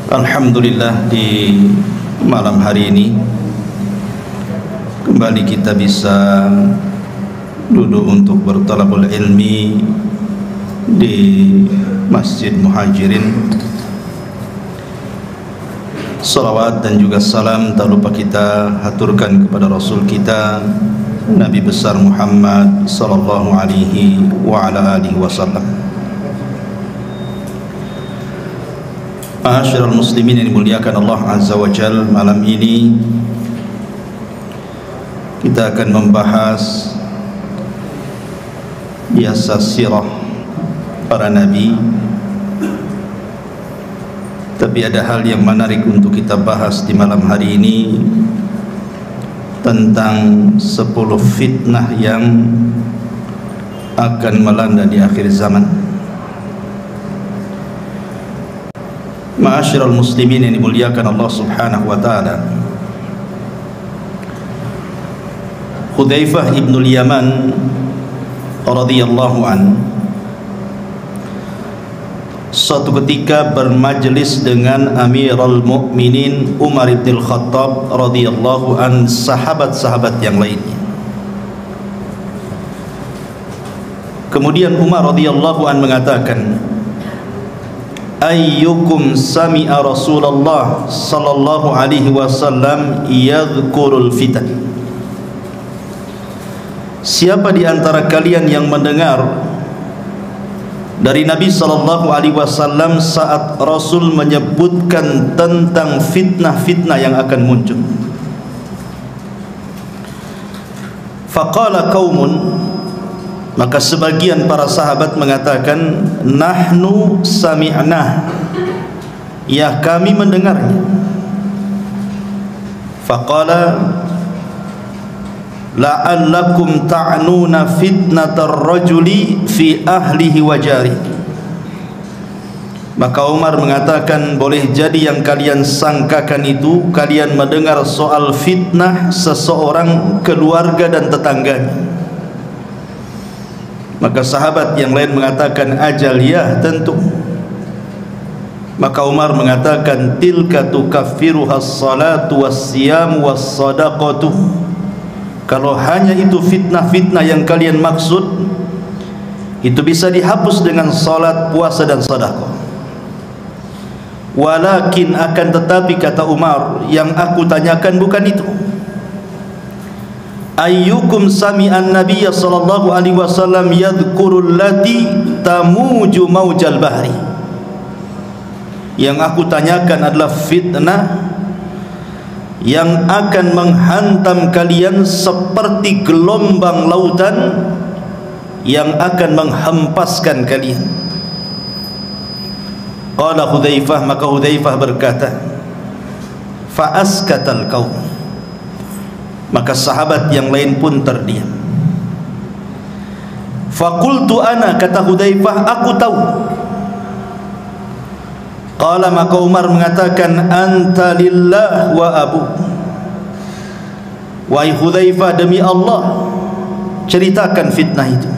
Alhamdulillah, di malam hari ini kembali kita bisa duduk untuk bertalabul ilmi di Masjid Muhajirin. Salawat dan juga salam tak lupa kita haturkan kepada Rasul kita Nabi besar Muhammad sallallahu alaihi wa ala alihi wasallam. Ma'asyiral muslimin yang dimuliakan Allah Azza wa Jal, malam ini kita akan membahas biasa sirah para nabi. Tapi ada hal yang menarik untuk kita bahas di malam hari ini, tentang 10 fitnah yang akan melanda di akhir zaman. Ma'asyiral muslimin yang dimuliakan Allah Subhanahu wa taala, Hudzaifah ibn al-Yaman radhiyallahu an suatu ketika bermajlis dengan Amirul Mukminin Umar bin Khattab radhiyallahu an, sahabat-sahabat yang lainnya. Kemudian Umar radhiyallahu an mengatakan, ayyukum sami'a Rasulullah sallallahu alaihi wasallam yadhkurul fitan. Siapa di antara kalian yang mendengar dari Nabi sallallahu alaihi wasallam saat Rasul menyebutkan tentang fitnah-fitnah yang akan muncul? Faqala qaumun, maka sebagian para sahabat mengatakan, nahnu sami'na, ya kami mendengarnya. Faqala la'allakum ta'nuna fitnatar rajuli fi ahlihi wa jari. Maka Umar mengatakan, boleh jadi yang kalian sangkakan itu kalian mendengar soal fitnah seseorang, keluarga dan tetangganya. Maka sahabat yang lain mengatakan, ajal ya, tentu. Maka Umar mengatakan, tilka tukaffiruha as-salatu was-siyamu was-sadaqatu. Kalau hanya itu fitnah-fitnah yang kalian maksud, itu bisa dihapus dengan salat, puasa dan sedekah. Walakin, akan tetapi, kata Umar, yang aku tanyakan bukan itu. Ayyukum sami'an nabiyya sallallahu alaihi wasallam yadhkurul lati tamuju maujal bahri. Yang aku tanyakan adalah fitnah yang akan menghantam kalian seperti gelombang lautan yang akan menghempaskan kalian. Qala Hudzaifah, maka Hudzaifah berkata, fa askatal qaum, maka sahabat yang lain pun terdiam. Faqultu ana, kata Hudzaifah, aku tahu. Qala, maka Umar mengatakan, anta lillah wa abu. Wahai Hudzaifah, demi Allah, ceritakan fitnah itu.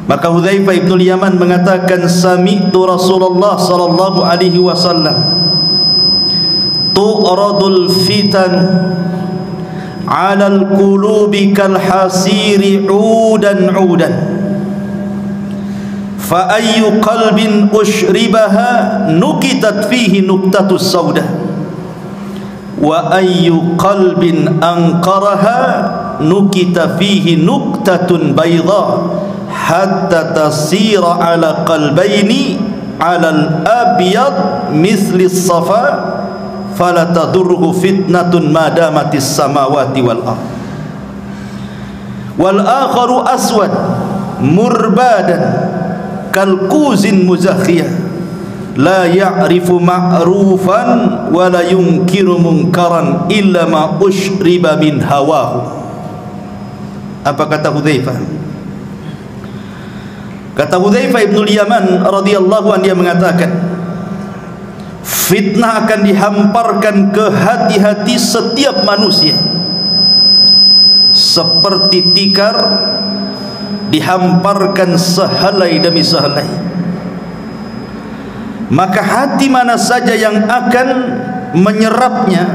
Maka Hudzaifah ibn al-Yaman mengatakan, sami'tu Rasulullah sallallahu alaihi wasallam tu'radul fitan 'alal qulubi kal hasiri 'udan 'udan fa ayyu qalbin ushribaha nukitat fihi nuktatus sauda wa ayyu qalbin anqaraha nukita fihi nuktatun bayda hatta tasira 'ala qalbaini 'alal abyad misli as-safa fala tadurruhu fitnatun madamatis samawati wal ardh wal akharu aswad murbadan kalquzin muzakhiyah la ya'rifu ma'rufan wa la yunkiru munkaran illa ma ushriba min hawahu. Apa kata Hudzaifah? Kata Hudzaifah ibn al-Yaman radhiyallahu anhu, dia mengatakan, fitnah akan dihamparkan ke hati-hati setiap manusia seperti tikar dihamparkan sehelai demi sehelai. maka hati mana saja yang akan menyerapnya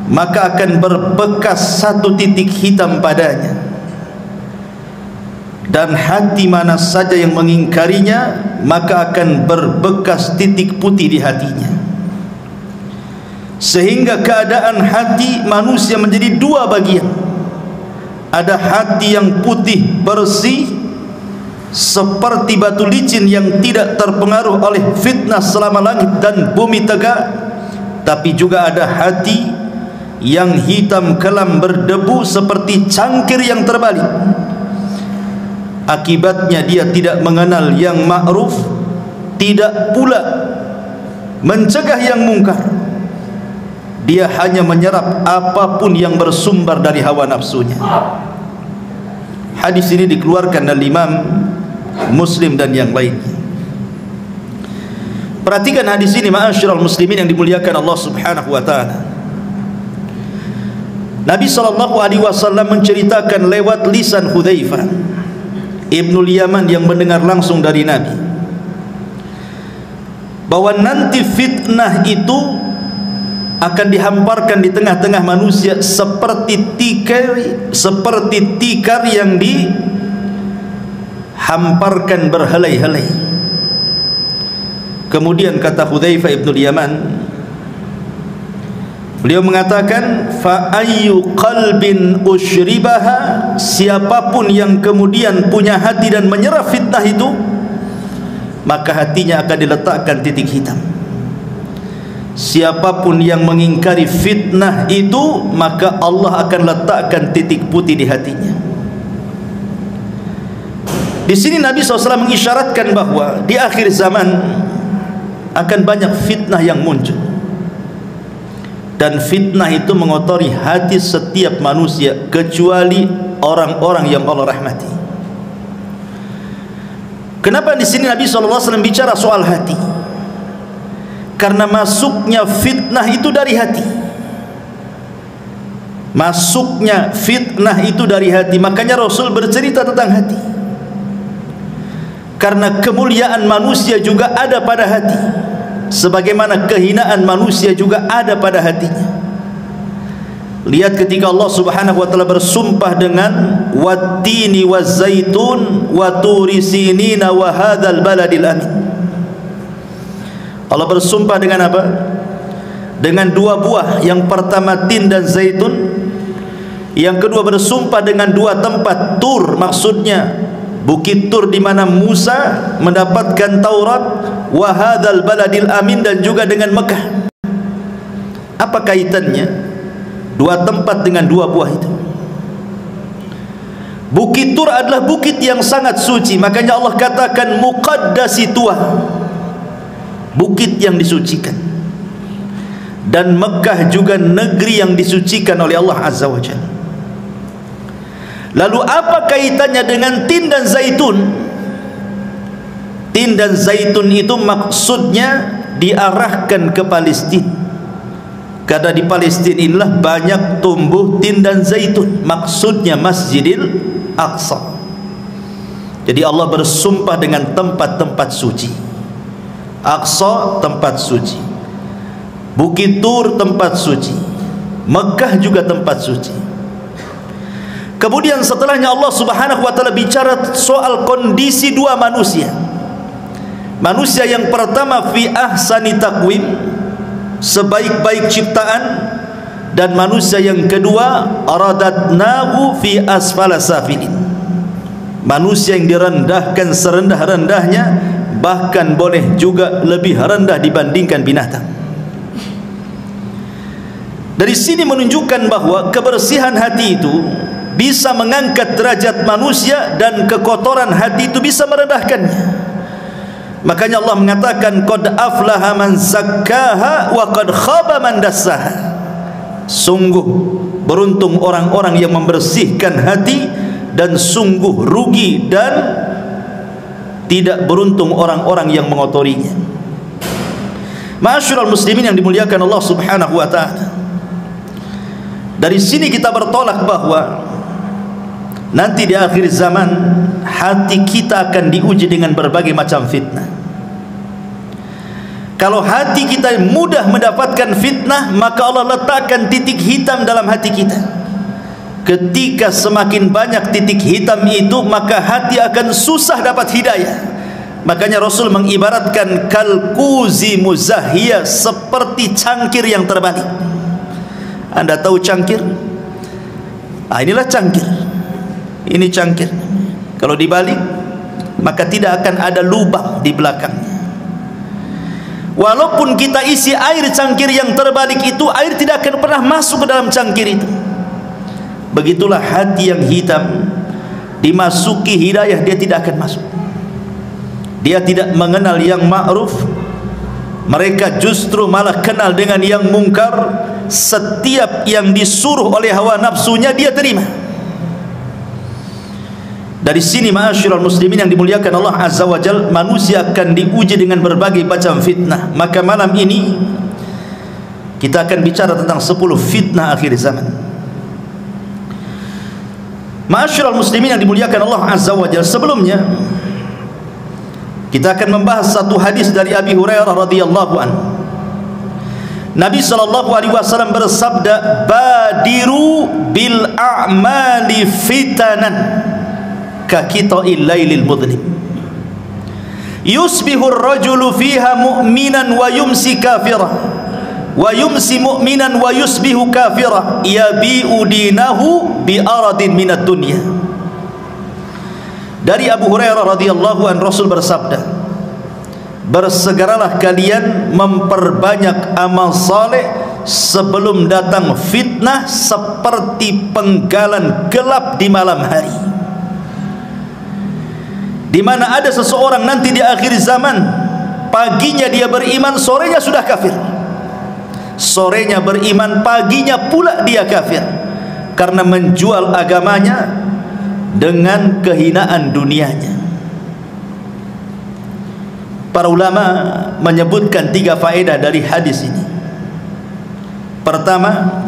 maka akan berbekas satu titik hitam padanya, dan hati mana saja yang mengingkarinya maka akan berbekas titik putih di hatinya. Sehingga keadaan hati manusia menjadi dua bagian. Ada hati yang putih bersih seperti batu licin yang tidak terpengaruh oleh fitnah selama langit dan bumi tegak, tapi juga ada hati yang hitam kelam berdebu seperti cangkir yang terbalik. Akibatnya dia tidak mengenal yang ma'ruf, tidak pula mencegah yang mungkar. Dia hanya menyerap apapun yang bersumber dari hawa nafsunya. Hadis ini dikeluarkan oleh Imam Muslim dan yang lainnya. Perhatikan hadis ini ma'asyiral muslimin yang dimuliakan Allah Subhanahu wa taala. Nabi SAW menceritakan lewat lisan Hudzaifah Ibnul Yaman yang mendengar langsung dari Nabi, bahwa nanti fitnah itu akan dihamparkan di tengah-tengah manusia seperti tikar yang dihamparkan berhelai-helai. Kemudian kata Hudzaifah Ibnul Yaman, beliau mengatakan, fa ayyu qalbin ushribaha, siapapun yang kemudian punya hati dan menyerap fitnah itu, maka hatinya akan diletakkan titik hitam. Siapapun yang mengingkari fitnah itu, maka Allah akan letakkan titik putih di hatinya. Di sini Nabi SAW mengisyaratkan bahwa di akhir zaman akan banyak fitnah yang muncul, dan fitnah itu mengotori hati setiap manusia kecuali orang-orang yang Allah rahmati. Kenapa di sini Nabi SAW bicara soal hati? Karena masuknya fitnah itu dari hati. Masuknya fitnah itu dari hati. Makanya Rasul bercerita tentang hati. Karena kemuliaan manusia juga ada pada hati, sebagaimana kehinaan manusia juga ada pada hatinya. Lihat ketika Allah Subhanahu wa taala bersumpah dengan wattini wazzaitun wa turi sinina wa hadzal baladil amin. Allah bersumpah dengan apa? Dengan dua buah. Yang pertama tin dan zaitun. Yang kedua bersumpah dengan dua tempat, Tur, maksudnya Bukit Tur di mana Musa mendapatkan Taurat, wa hadzal baladil amin, dan juga dengan Mekah. Apa kaitannya dua tempat dengan dua buah itu? Bukit Tur adalah bukit yang sangat suci, makanya Allah katakan muqaddasi tuah, bukit yang disucikan. Dan Mekah juga negeri yang disucikan oleh Allah Azza wa Jalla. Lalu apa kaitannya dengan tin dan zaitun? Tin dan zaitun itu maksudnya diarahkan ke Palestina, karena di Palestina inilah banyak tumbuh tin dan zaitun, maksudnya Masjidil Aqsa. Jadi Allah bersumpah dengan tempat-tempat suci. Aqsa tempat suci, Bukit Tur tempat suci, Mekah juga tempat suci. Kemudian setelahnya Allah Subhanahu wa taala bicara soal kondisi dua manusia. Manusia yang pertama fi ahsani taqwim, sebaik-baik ciptaan, dan manusia yang kedua aradatnahu fi asfala safilin, manusia yang direndahkan serendah-rendahnya, bahkan boleh juga lebih rendah dibandingkan binatang. Dari sini menunjukkan bahwa kebersihan hati itu bisa mengangkat derajat manusia, dan kekotoran hati itu bisa merendahkannya. Makanya Allah mengatakan qad aflaha man zakkaha wa qad khaba man dassaha. Sungguh beruntung orang-orang yang membersihkan hati, dan sungguh rugi dan tidak beruntung orang-orang yang mengotorinya. Ma'asyiral muslimin yang dimuliakan Allah Subhanahu wa taala, dari sini kita bertolak bahwa nanti di akhir zaman hati kita akan diuji dengan berbagai macam fitnah. Kalau hati kita mudah mendapatkan fitnah, maka Allah letakkan titik hitam dalam hati kita. Ketika semakin banyak titik hitam itu, maka hati akan susah dapat hidayah. Makanya Rasul mengibaratkan kalkuzi muzahiyah, seperti cangkir yang terbalik. Anda tahu cangkir? Inilah cangkir. Ini cangkir. Kalau dibalik, maka tidak akan ada lubang di belakangnya. Walaupun kita isi air cangkir yang terbalik itu, air tidak akan pernah masuk ke dalam cangkir itu. Begitulah hati yang hitam, dimasuki hidayah dia tidak akan masuk. Dia tidak mengenal yang ma'ruf, mereka justru malah kenal dengan yang mungkar. Setiap yang disuruh oleh hawa nafsunya dia terima. Dari sini ma'asyiral muslimin yang dimuliakan Allah Azza wa Jalla, manusia akan diuji dengan berbagai macam fitnah. Maka malam ini kita akan bicara tentang 10 fitnah akhir zaman. Ma'asyiral muslimin yang dimuliakan Allah Azza wa Jalla, sebelumnya kita akan membahas satu hadis dari Abi Hurairah radhiyallahu anhu. Nabi sallallahu alaihi wasallam bersabda, "Badiru bil a'mali fitanan kakita'il lailil mudlim yusbihu ar-rajulu fiha mu'minan wa yumsi kafira wa yumsi mu'minan wa yusbihu kafira yabi'u dinahu bi aradin minad dunya." Dari Abu Hurairah radhiyallahu anhu, Rasul bersabda, "Bersegeralah kalian memperbanyak amal saleh sebelum datang fitnah seperti penggalan gelap di malam hari." Di mana ada seseorang nanti di akhir zaman, paginya dia beriman, sorenya sudah kafir. Sorenya beriman, paginya pula dia kafir, karena menjual agamanya dengan kehinaan dunianya. Para ulama menyebutkan 3 faedah dari hadis ini. Pertama,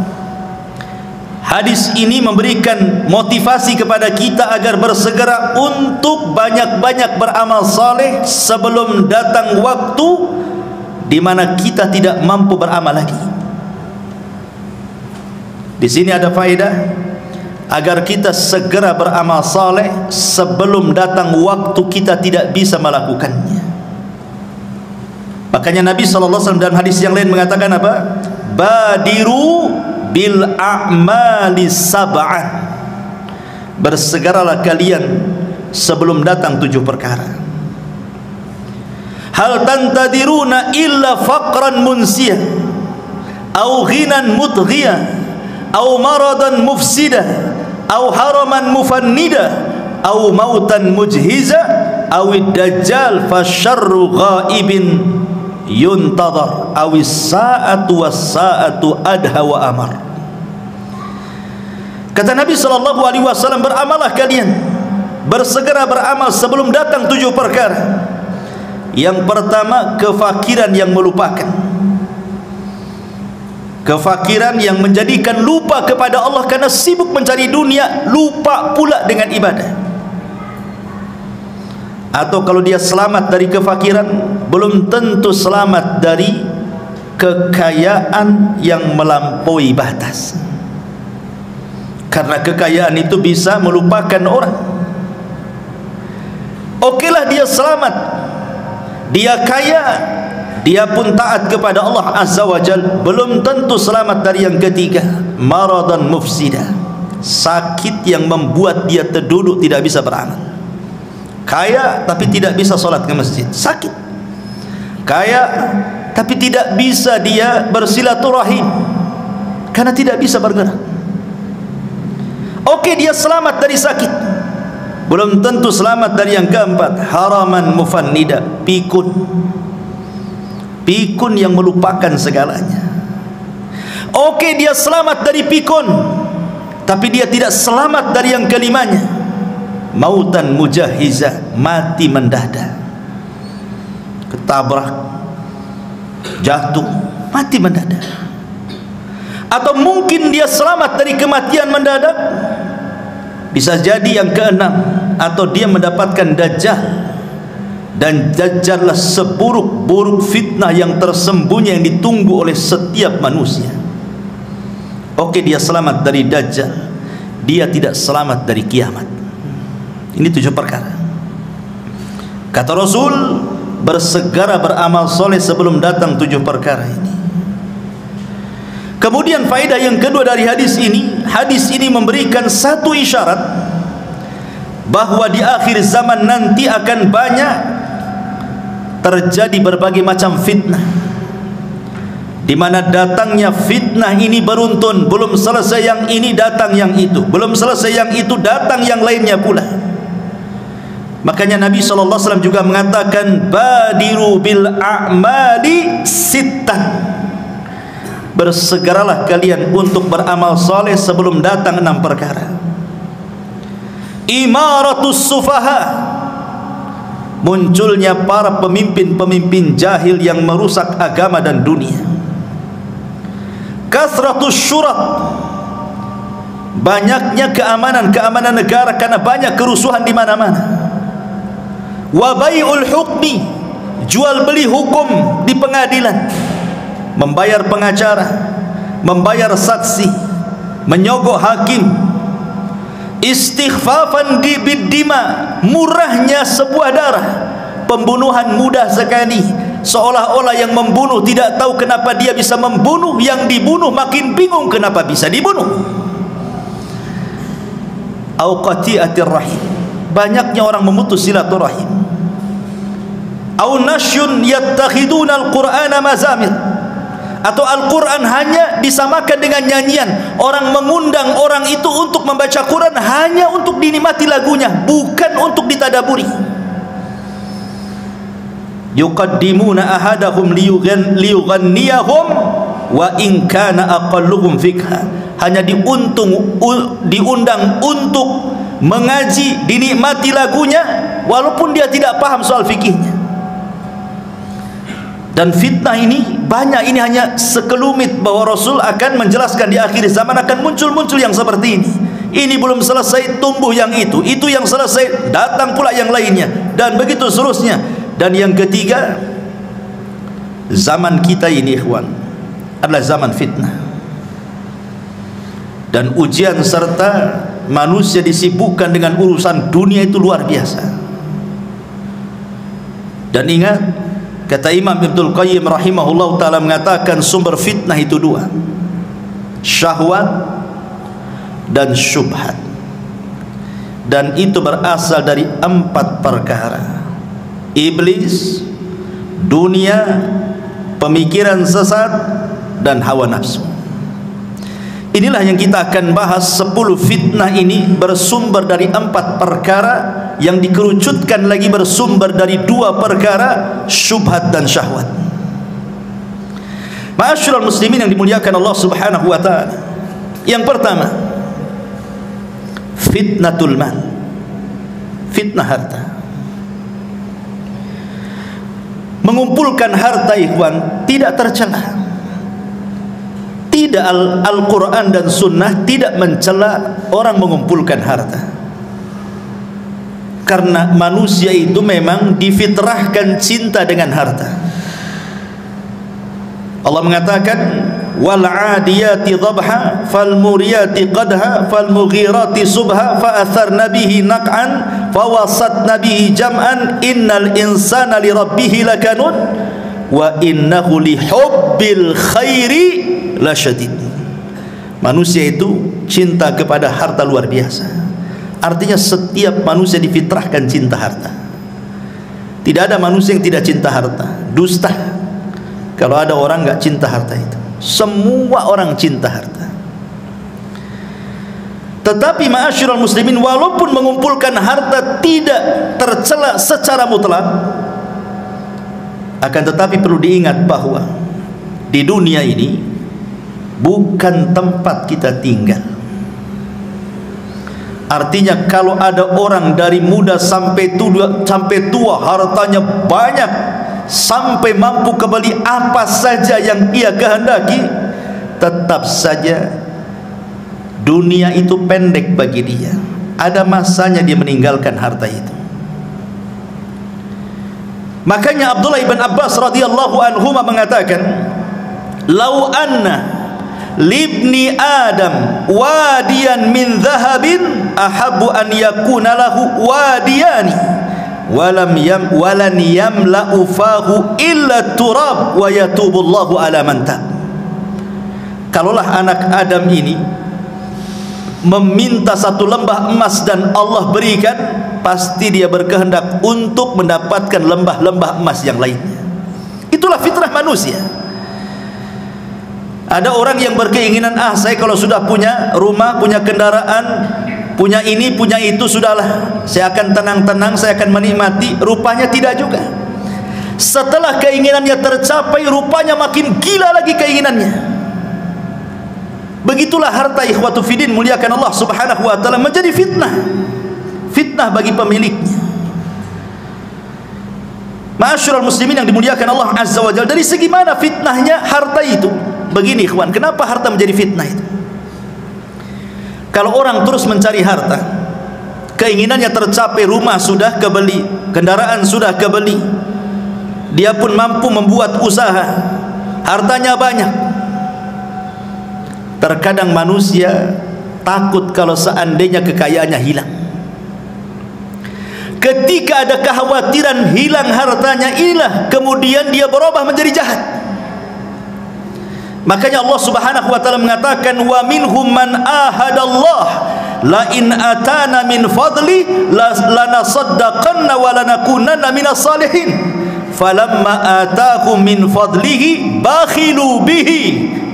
hadis ini memberikan motivasi kepada kita agar bersegera untuk banyak-banyak beramal saleh sebelum datang waktu di mana kita tidak mampu beramal lagi. Di sini ada faedah agar kita segera beramal saleh sebelum datang waktu kita tidak bisa melakukannya. Makanya Nabi SAW dalam hadis yang lain mengatakan apa? Badiru bil a'mali sab'an, bersegeralah kalian sebelum datang 7 perkara. Hal tantadiruna illa faqran munsiyah au ghinan mutghiyah au maradan mufsidah au haraman mufannida au mautan mujhiza au dajjal fasyarru ghaibin yuntadhar awis sa'atu was sa'atu adha wa amar. Kata Nabi SAW, beramalah kalian, bersegera beramal sebelum datang 7 perkara. Yang pertama, kefakiran yang melupakan, kefakiran yang menjadikan lupa kepada Allah karena sibuk mencari dunia, lupa pula dengan ibadah. Atau kalau dia selamat dari kefakiran, belum tentu selamat dari kekayaan yang melampaui batas, karena kekayaan itu bisa melupakan orang. Okelah dia selamat, dia kaya, dia pun taat kepada Allah Azza wa Jalla, belum tentu selamat dari yang ketiga, maradan mufsida, sakit yang membuat dia terduduk tidak bisa beramal. Kaya tapi tidak bisa sholat ke masjid, sakit. Kaya tapi tidak bisa dia bersilaturahim karena tidak bisa bergerak. Oke, dia selamat dari sakit, belum tentu selamat dari yang keempat, haraman mufannida, pikun, pikun yang melupakan segalanya. Oke, dia selamat dari pikun, tapi dia tidak selamat dari yang kelimanya, mautan mujahizah, mati mendadak, ketabrak, jatuh, mati mendadak. Atau mungkin dia selamat dari kematian mendadak, bisa jadi yang keenam, atau dia mendapatkan dajjal. Dan Dajjallah seburuk-buruk fitnah yang tersembunyi yang ditunggu oleh setiap manusia. Oke, dia selamat dari Dajjal, dia tidak selamat dari kiamat. Ini 7 perkara. Kata Rasul, bersegera beramal soleh sebelum datang 7 perkara ini. Kemudian faedah yang kedua dari hadis ini memberikan satu isyarat bahwa di akhir zaman nanti akan banyak terjadi berbagai macam fitnah, di mana datangnya fitnah ini beruntun. Belum selesai yang ini, datang yang itu. Belum selesai yang itu, datang yang lainnya pula. Makanya Nabi SAW juga mengatakan, badiru bil a'mali sittan, bersegeralah kalian untuk beramal soleh sebelum datang 6 perkara. Imaratus sufaha, munculnya para pemimpin-pemimpin jahil yang merusak agama dan dunia. Kasratus syurat, banyaknya keamanan negara karena banyak kerusuhan di mana-mana. Wa bai'ul hukmi, jual beli hukum di pengadilan, membayar pengacara, membayar saksi, menyogok hakim. Istighfafan biddima, murahnya sebuah darah, pembunuhan mudah sekali, seolah-olah yang membunuh tidak tahu kenapa dia bisa membunuh, yang dibunuh makin bingung kenapa bisa dibunuh. Au qati'atir rahim, banyaknya orang memutus silaturahim. Au nasyun yattakhiduna al-Qur'ana mazamir, atau Al-Quran hanya disamakan dengan nyanyian. Orang mengundang orang itu untuk membaca Quran hanya untuk dinikmati lagunya, bukan untuk ditadaburi. Yuqaddimuna ahadahum liyughanniyahum wa in kana aqalluhum fikha, hanya diundang untuk mengaji, dinikmati lagunya walaupun dia tidak paham soal fikihnya. Dan fitnah ini banyak, ini hanya sekelumit bahwa Rasul akan menjelaskan di akhir zaman akan muncul-muncul yang seperti ini. Ini belum selesai, tumbuh yang itu yang selesai, datang pula yang lainnya, dan begitu seterusnya. Dan yang ketiga, zaman kita ini ikhwan adalah zaman fitnah dan ujian, serta manusia disibukkan dengan urusan dunia itu luar biasa. Dan ingat, kata Imam Ibnul Qayyim rahimahullah ta'ala mengatakan sumber fitnah itu 2, syahwat dan syubhat, dan itu berasal dari 4 perkara: iblis, dunia, pemikiran sesat, dan hawa nafsu. Inilah yang kita akan bahas. 10 fitnah ini bersumber dari 4 perkara yang dikerucutkan lagi bersumber dari 2 perkara, syubhat dan syahwat. Ma'asyiral muslimin yang dimuliakan Allah Subhanahu wa taala. Yang pertama, fitnatul mal, fitnah harta. Mengumpulkan harta ikhwan tidak tercela. Tidak, Al-Quran dan Sunnah tidak mencela orang mengumpulkan harta, karena manusia itu memang difitrahkan cinta dengan harta. Allah mengatakan, wal 'adiyati dhabha fal muriyati qadha fal mughirati subha fa atharna bihi naq'an fa wasatna bihi jam'an innal insana li rabbih lakanud wa innahu li hubbil khairi la syadid. Manusia itu cinta kepada harta luar biasa. Artinya setiap manusia difitrahkan cinta harta. Tidak ada manusia yang tidak cinta harta. Dusta kalau ada orang enggak cinta harta itu. Semua orang cinta harta. Tetapi ma'asyiral muslimin, walaupun mengumpulkan harta tidak tercela secara mutlak, akan tetapi perlu diingat bahwa di dunia ini bukan tempat kita tinggal. Artinya kalau ada orang dari muda sampai tua hartanya banyak, sampai mampu kembali apa saja yang ia kehendaki, tetap saja dunia itu pendek bagi dia. Ada masanya dia meninggalkan harta itu. Makanya Abdullah ibn Abbas radhiyallahu anhuma mengatakan, "Lau anna libni Adam wadiyan min dhahabin ahabbu an yakuna lahu wadiyani walan yamla'u fahu illa turab wa yatubullahu ala man tab." Kalaulah anak Adam ini meminta satu lembah emas dan Allah berikan, pasti dia berkehendak untuk mendapatkan lembah-lembah emas yang lainnya. Itulah fitrah manusia. Ada orang yang berkeinginan, saya kalau sudah punya rumah, punya kendaraan, punya ini, punya itu, sudahlah, saya akan tenang-tenang, saya akan menikmati. Rupanya tidak juga. Setelah keinginannya tercapai, rupanya makin gila lagi keinginannya. Begitulah harta, ikhwatu fiddin, muliakan Allah subhanahu wa ta'ala, menjadi fitnah. Fitnah bagi pemiliknya. Ma'asyiral muslimin yang dimuliakan Allah azza wa jalla, dari segi mana fitnahnya harta itu? Begini ikhwan, kenapa harta menjadi fitnah itu? Kalau orang terus mencari harta, keinginannya tercapai, rumah sudah kebeli, kendaraan sudah kebeli, dia pun mampu membuat usaha, hartanya banyak. Terkadang manusia takut kalau seandainya kekayaannya hilang. Ketika ada kekhawatiran hilang hartanya, inilah kemudian dia berubah menjadi jahat. Makanya Allah subhanahu wa ta'ala mengatakan, wa minhum man ahadallah la in atana min fadli lanasaddaqanna wa lanakunanna minas salihin falamma atahum min fadlihi bakhilu bihi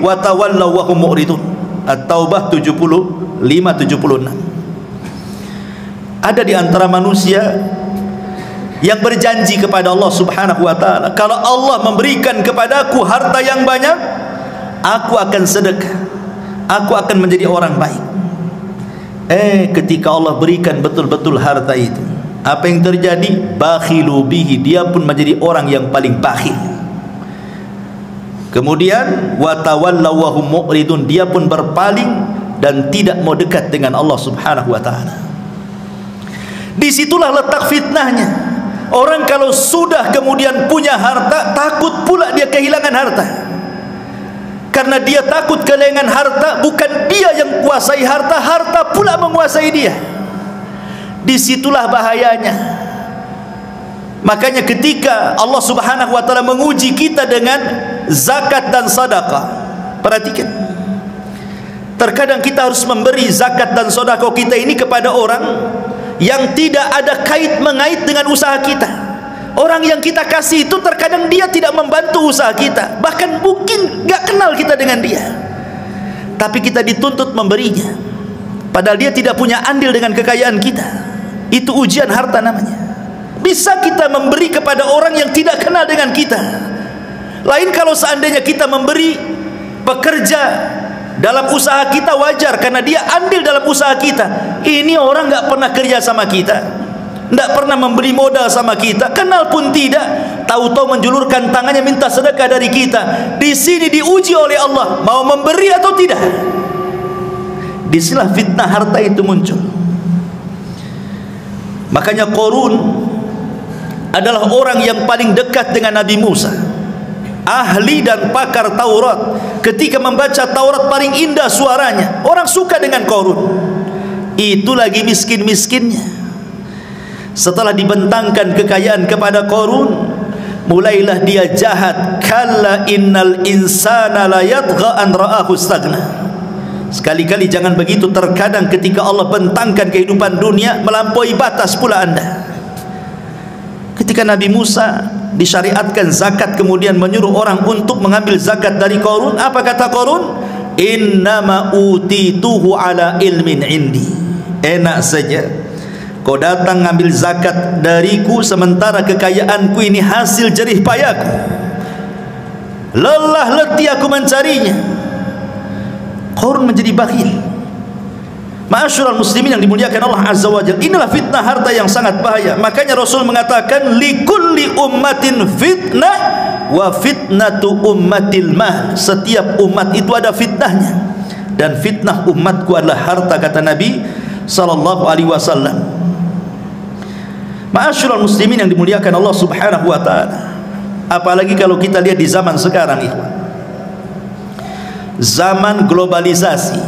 wa tawallaw wa hum mu'ridun. At-Taubah 75-76. Ada di antara manusia yang berjanji kepada Allah subhanahu wa ta'ala, kalau Allah memberikan kepadaku harta yang banyak, aku akan sedekah, aku akan menjadi orang baik. Ketika Allah berikan betul-betul harta itu, apa yang terjadi? Bakhilu bihi, dia pun menjadi orang yang paling bakhil. Kemudian wa tawallaw wa hum mu'ridun, dia pun berpaling dan tidak mau dekat dengan Allah subhanahu wa ta'ala. Disitulah letak fitnahnya. Orang kalau sudah kemudian punya harta, takut pula dia kehilangan harta. Karena dia takut kehilangan harta, bukan dia yang kuasai harta, harta pula menguasai dia. Disitulah bahayanya. Makanya ketika Allah subhanahu wa ta'ala menguji kita dengan zakat dan sedekah, perhatikan, terkadang kita harus memberi zakat dan sedekah kita ini kepada orang yang tidak ada kait mengait dengan usaha kita. Orang yang kita kasih itu terkadang dia tidak membantu usaha kita, bahkan mungkin gak kenal kita dengan dia, tapi kita dituntut memberinya, padahal dia tidak punya andil dengan kekayaan kita. Itu ujian harta namanya. Bisa kita memberi kepada orang yang tidak kenal dengan kita. Lain kalau seandainya kita memberi pekerja dalam usaha kita, wajar karena dia andil dalam usaha kita. Ini orang nggak pernah kerja sama kita, nggak pernah memberi modal sama kita, kenal pun tidak, tahu-tahu menjulurkan tangannya minta sedekah dari kita. Di sini diuji oleh Allah, mau memberi atau tidak. Disinilah fitnah harta itu muncul. Makanya Qarun adalah orang yang paling dekat dengan Nabi Musa, ahli dan pakar Taurat. Ketika membaca Taurat paling indah suaranya, orang suka dengan Qarun. Itu lagi miskin-miskinnya. Setelah dibentangkan kekayaan kepada Qarun, mulailah dia jahat. Kalla innal insana la yatgha an ra'ahu istaghna. Sekali-kali jangan begitu. Terkadang ketika Allah bentangkan kehidupan dunia, melampaui batas pula anda. Ketika Nabi Musa disyariatkan zakat, kemudian menyuruh orang untuk mengambil zakat dari Qarun, apa kata Qarun? Innama utituhu ala ilmin indi. Enak saja kau datang ngambil zakat dariku, sementara kekayaanku ini hasil jerih payahku, lelah letih aku mencarinya. Qarun menjadi bakhil. Ma'asyiral muslimin yang dimuliakan Allah azza wa jalla, inilah fitnah harta yang sangat bahaya. Makanya Rasul mengatakan, likulli ummatin fitnah wa fitnatu ummatil mal. Setiap umat itu ada fitnahnya, dan fitnah umatku adalah harta, kata Nabi sallallahu alaihi wasallam. Ma'asyiral muslimin yang dimuliakan Allah Subhanahu wa taala, apalagi kalau kita lihat di zaman sekarang, ikhwan, zaman globalisasi,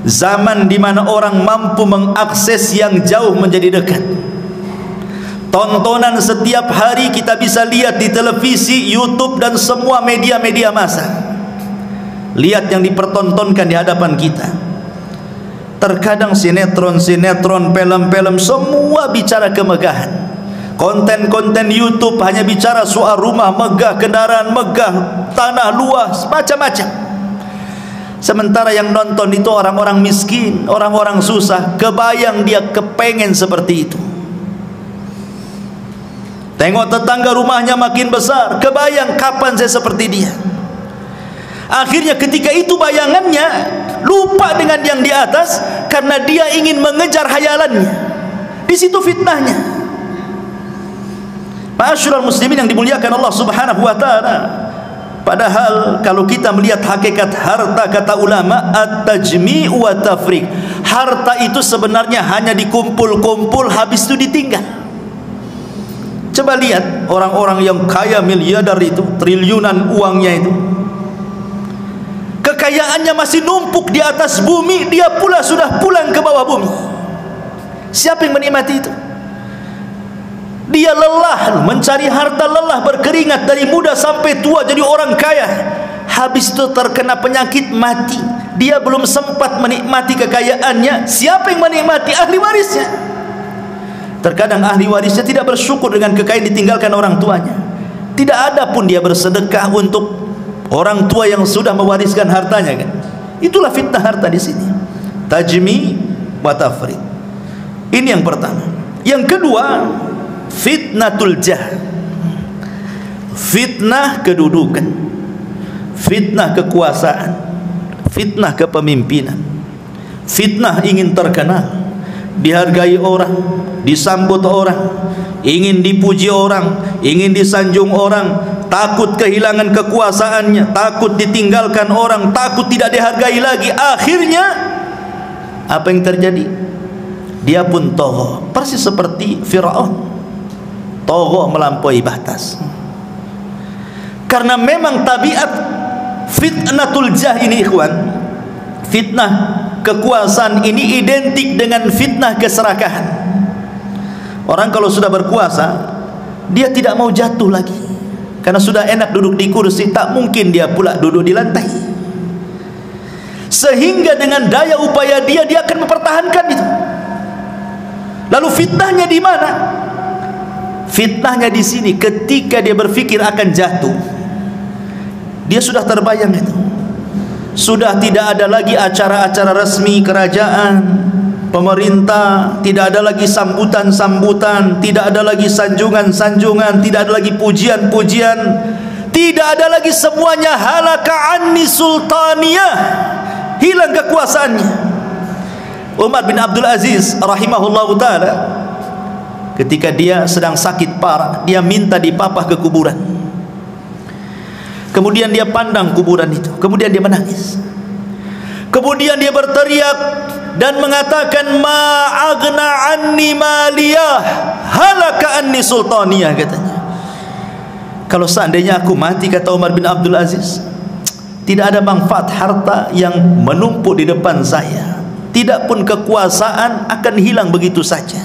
zaman di mana orang mampu mengakses yang jauh menjadi dekat. Tontonan setiap hari kita bisa lihat di televisi, YouTube dan semua media-media massa. Lihat yang dipertontonkan di hadapan kita. Terkadang sinetron-sinetron, film-film, semua bicara kemegahan. Konten-konten YouTube hanya bicara soal rumah megah, kendaraan megah, tanah luas, macam-macam. Sementara yang nonton itu orang-orang miskin, orang-orang susah. Kebayang dia kepengen seperti itu. Tengok tetangga rumahnya makin besar, kebayang kapan saya seperti dia. Akhirnya ketika itu bayangannya lupa dengan yang di atas, karena dia ingin mengejar hayalannya. Di situ fitnahnya. Ma'asyiral muslimin yang dimuliakan Allah Subhanahu wa taala, padahal kalau kita melihat hakikat harta, kata ulama, at-tajmi' wa tafriq, harta itu sebenarnya hanya dikumpul-kumpul, habis itu ditinggal. Coba lihat orang-orang yang kaya miliarder itu, triliunan uangnya itu, kekayaannya masih numpuk di atas bumi, dia pula sudah pulang ke bawah bumi. Siapa yang menikmati itu? Dia lelah mencari harta, lelah berkeringat dari muda sampai tua jadi orang kaya. Habis itu terkena penyakit, mati. Dia belum sempat menikmati kekayaannya. Siapa yang menikmati? Ahli warisnya. Terkadang ahli warisnya tidak bersyukur dengan kekayaan ditinggalkan orang tuanya. Tidak ada pun dia bersedekah untuk orang tua yang sudah mewariskan hartanya, kan? Itulah fitnah harta di sini. Tajmi wa tafriq. Ini yang pertama. Yang kedua, fitnatul jah. Fitnah kedudukan, fitnah kekuasaan, fitnah kepemimpinan, fitnah ingin terkenal, dihargai orang, disambut orang, ingin dipuji orang, ingin disanjung orang, takut kehilangan kekuasaannya, takut ditinggalkan orang, takut tidak dihargai lagi. Akhirnya apa yang terjadi? Dia pun tagha, persis seperti Firaun, tagha melampaui batas. Karena memang tabiat fitnatul jah ini, ikhwan, fitnah kekuasaan ini identik dengan fitnah keserakahan. Orang kalau sudah berkuasa, dia tidak mau jatuh lagi, karena sudah enak duduk di kursi, tak mungkin dia pula duduk di lantai. Sehingga dengan daya upaya dia akan mempertahankan itu. Lalu fitnahnya di mana? Fitnahnya di sini, ketika dia berpikir akan jatuh, dia sudah terbayang itu. Sudah tidak ada lagi acara-acara resmi kerajaan, pemerintah, tidak ada lagi sambutan-sambutan, tidak ada lagi sanjungan-sanjungan, tidak ada lagi pujian-pujian, tidak ada lagi, semuanya halaka anni sultaniyah, hilang kekuasaannya. Umar bin Abdul Aziz rahimahullahu ta'ala, ketika dia sedang sakit parah, dia minta dipapah ke kuburan. Kemudian dia pandang kuburan itu, kemudian dia menangis. Kemudian dia berteriak dan mengatakan, ma aghna anni maliyah halaka anni sultaniyah, katanya. Kalau seandainya aku mati, kata Umar bin Abdul Aziz, tidak ada manfaat harta yang menumpuk di depan saya, tidak pun kekuasaan akan hilang begitu saja.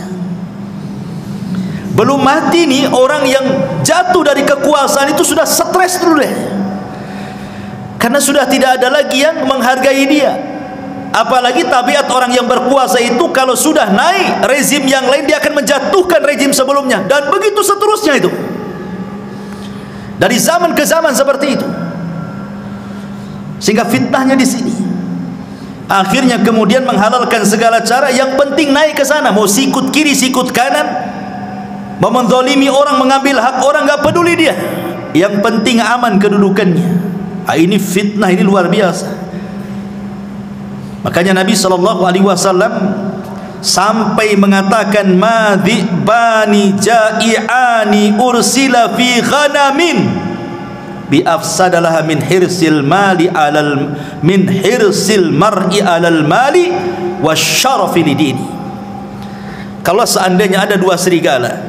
Belum mati nih, orang yang jatuh dari kekuasaan itu sudah stres dulu deh, karena sudah tidak ada lagi yang menghargai dia. Apalagi tabiat orang yang berkuasa itu, kalau sudah naik rezim yang lain, dia akan menjatuhkan rezim sebelumnya, dan begitu seterusnya itu, dari zaman ke zaman seperti itu. Sehingga fitnahnya di sini. Akhirnya kemudian menghalalkan segala cara, yang penting naik ke sana, mau sikut kiri sikut kanan, mau menzalimi orang, mengambil hak orang, enggak peduli dia, yang penting aman kedudukannya. Ini fitnah, ini luar biasa. Makanya Nabi SAW sampai mengatakan, ma dhi'bani ja'i'ani ursila fi ghanamin bi afsadalaha min hirsil mali alal min hirsil mar'i alal mali wasyarafi lidini. Kalau seandainya ada dua serigala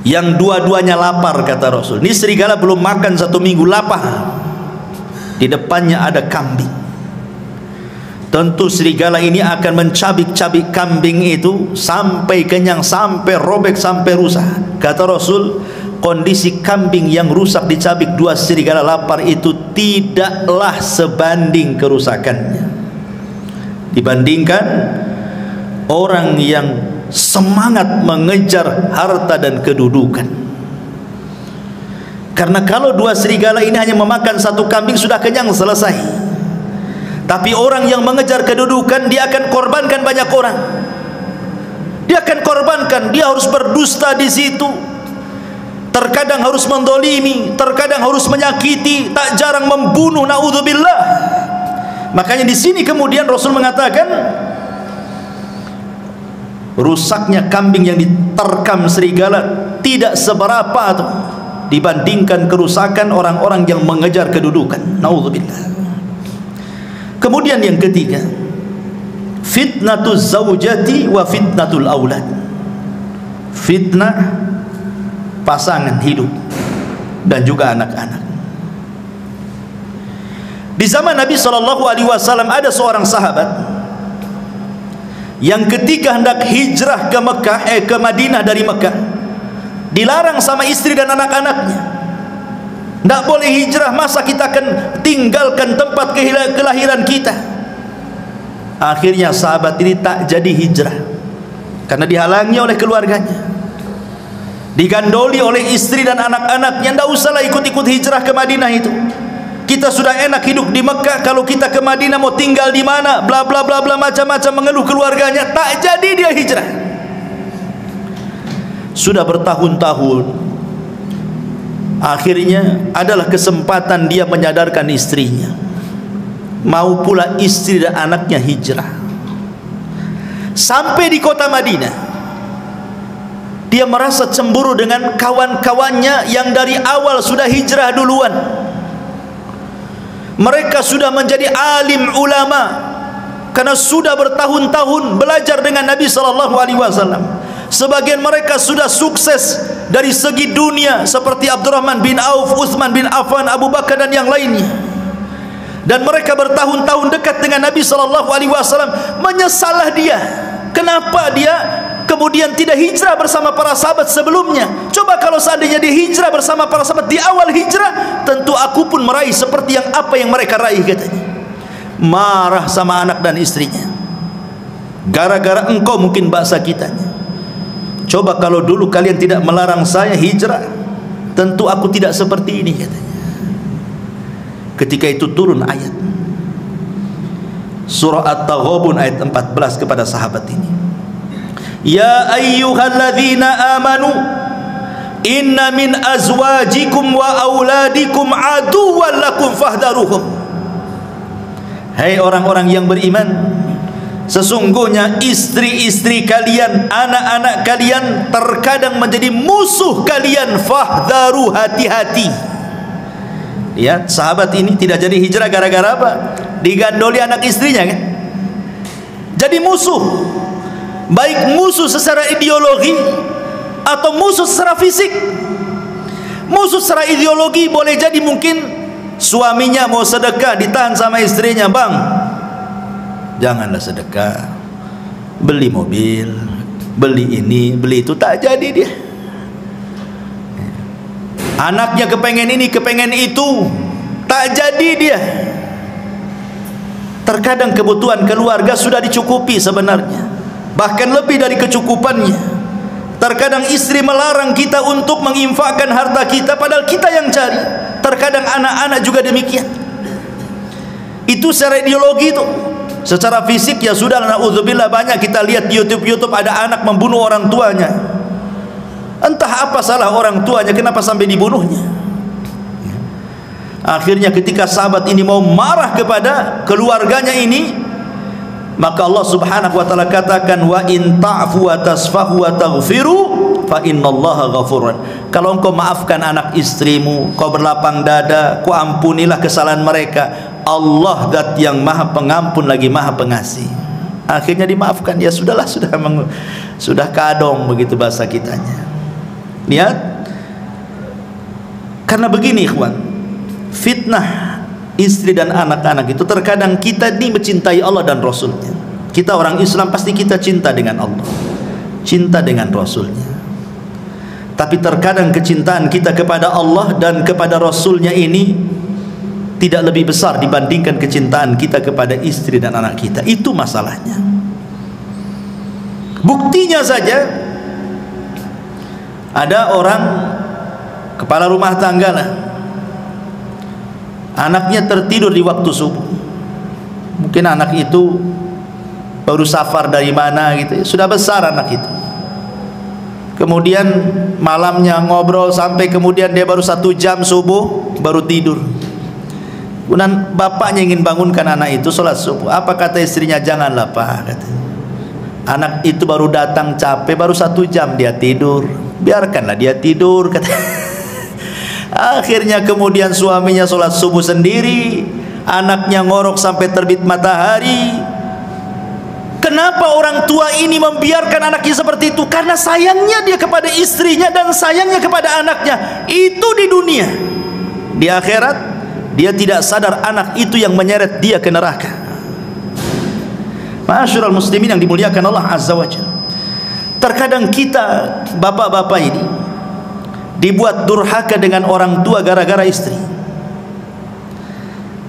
yang dua-duanya lapar, kata Rasul, ini serigala belum makan 1 minggu, lapar, di depannya ada kambing, tentu serigala ini akan mencabik-cabik kambing itu sampai kenyang, sampai robek, sampai rusak. Kata Rasul, kondisi kambing yang rusak dicabik dua serigala lapar itu tidaklah sebanding kerusakannya dibandingkan orang yang semangat mengejar harta dan kedudukan. Karena kalau dua serigala ini hanya memakan 1 kambing sudah kenyang, selesai. Tapi orang yang mengejar kedudukan, dia akan korbankan banyak orang. Dia akan korbankan, dia harus berdusta di situ. Terkadang harus mendolimi, terkadang harus menyakiti, tak jarang membunuh, naudzubillah. Makanya di sini kemudian Rasul mengatakan, rusaknya kambing yang diterkam serigala tidak seberapa tuh dibandingkan kerusakan orang-orang yang mengejar kedudukan, naudzubillah. Kemudian yang ketiga, fitnatuz zaujati wa fitnatul aulad. Fitnah pasangan hidup dan juga anak-anak. Di zaman Nabi SAW ada seorang sahabat yang ketika hendak hijrah ke Mekah, ke Madinah dari Mekah, dilarang sama istri dan anak-anaknya. Tidak boleh hijrah, masa kita akan tinggalkan tempat kelahiran kita. Akhirnya sahabat ini tak jadi hijrah karena dihalangi oleh keluarganya, digandoli oleh istri dan anak-anaknya. Tidak usahlah ikut-ikut hijrah ke Madinah itu, kita sudah enak hidup di Mekah, kalau kita ke Madinah mau tinggal di mana, bla bla bla bla, macam-macam mengeluh keluarganya. Tak jadi dia hijrah. Sudah bertahun-tahun, akhirnya adalah kesempatan dia menyadarkan istrinya, mau pula istri dan anaknya hijrah. Sampai di kota Madinah, dia merasa cemburu dengan kawan-kawannya yang dari awal sudah hijrah duluan. Mereka sudah menjadi alim ulama karena sudah bertahun-tahun belajar dengan Nabi SAW. Sebagian mereka sudah sukses dari segi dunia seperti Abdurrahman bin Auf, Utsman bin Affan, Abu Bakar dan yang lainnya. Dan mereka bertahun-tahun dekat dengan Nabi SAW. Menyesalah dia, kenapa dia kemudian tidak hijrah bersama para sahabat sebelumnya. Coba kalau seandainya dia hijrah bersama para sahabat di awal hijrah, tentu aku pun meraih seperti apa yang mereka raih, katanya. Marah sama anak dan istrinya, gara-gara engkau mungkin bahasa kitanya. Coba kalau dulu kalian tidak melarang saya hijrah, tentu aku tidak seperti ini, katanya. Ketika itu turun ayat surah At-Taghabun ayat 14 kepada sahabat ini. Ya ayyuhalladzina amanu inna min azwajikum wa auladikum aduwwan lakum fahdharuhum. Hai orang-orang yang beriman, sesungguhnya istri-istri kalian, anak-anak kalian terkadang menjadi musuh kalian, fahdharu, hati-hati. Lihat, sahabat ini tidak jadi hijrah gara-gara apa? Digandoli anak istrinya, kan? Jadi musuh, baik musuh secara ideologi atau musuh secara fisik. Musuh secara ideologi boleh jadi mungkin suaminya mau sedekah, ditahan sama istrinya, bang, janganlah sedekah, beli mobil, beli ini, beli itu, tak jadi dia. Anaknya kepengen ini, kepengen itu, tak jadi dia. Terkadang kebutuhan keluarga sudah dicukupi sebenarnya, bahkan lebih dari kecukupannya. Terkadang istri melarang kita untuk menginfakkan harta kita, padahal kita yang cari. Terkadang anak-anak juga demikian. Itu secara ideologi itu. Secara fisik ya sudah, na'udzubillah, banyak kita lihat di YouTube ada anak membunuh orang tuanya. Entah apa salah orang tuanya, kenapa sampai dibunuhnya. Akhirnya ketika sahabat ini mau marah kepada keluarganya ini, maka Allah Subhanahu wa taala katakan, wa in ta'fu wa tasfahu wa taghfiru fa innallaha ghafurun. Kalau engkau maafkan anak istrimu, kau berlapang dada, kau ampunilah kesalahan mereka, Allah zat yang maha pengampun lagi maha pengasih. Akhirnya dimaafkan. Ya sudahlah, sudah kadong begitu bahasa kitanya. Lihat, karena begini ikhwan, fitnah istri dan anak-anak itu terkadang kita ini mencintai Allah dan Rasulnya. Kita orang Islam pasti kita cinta dengan Allah, cinta dengan Rasulnya. Tapi terkadang kecintaan kita kepada Allah dan kepada Rasulnya ini tidak lebih besar dibandingkan kecintaan kita kepada istri dan anak kita. Itu masalahnya. Buktinya saja, ada orang kepala rumah tangga lah, anaknya tertidur di waktu subuh. Mungkin anak itu baru safar dari mana gitu, sudah besar anak itu. Kemudian malamnya ngobrol sampai kemudian dia baru 1 jam subuh baru tidur. Kemudian bapaknya ingin bangunkan anak itu sholat subuh. Apa kata istrinya? Janganlah pak, kata. Anak itu baru datang capek, baru 1 jam dia tidur, biarkanlah dia tidur, kata. Akhirnya kemudian suaminya sholat subuh sendiri, anaknya ngorok sampai terbit matahari. Kenapa orang tua ini membiarkan anaknya seperti itu? Karena sayangnya dia kepada istrinya dan sayangnya kepada anaknya. Itu di dunia. Di akhirat dia tidak sadar anak itu yang menyeret dia ke neraka. Ma'asyiral muslimin yang dimuliakan Allah Azza wa Jalla, terkadang kita bapak-bapak ini dibuat durhaka dengan orang tua gara-gara istri.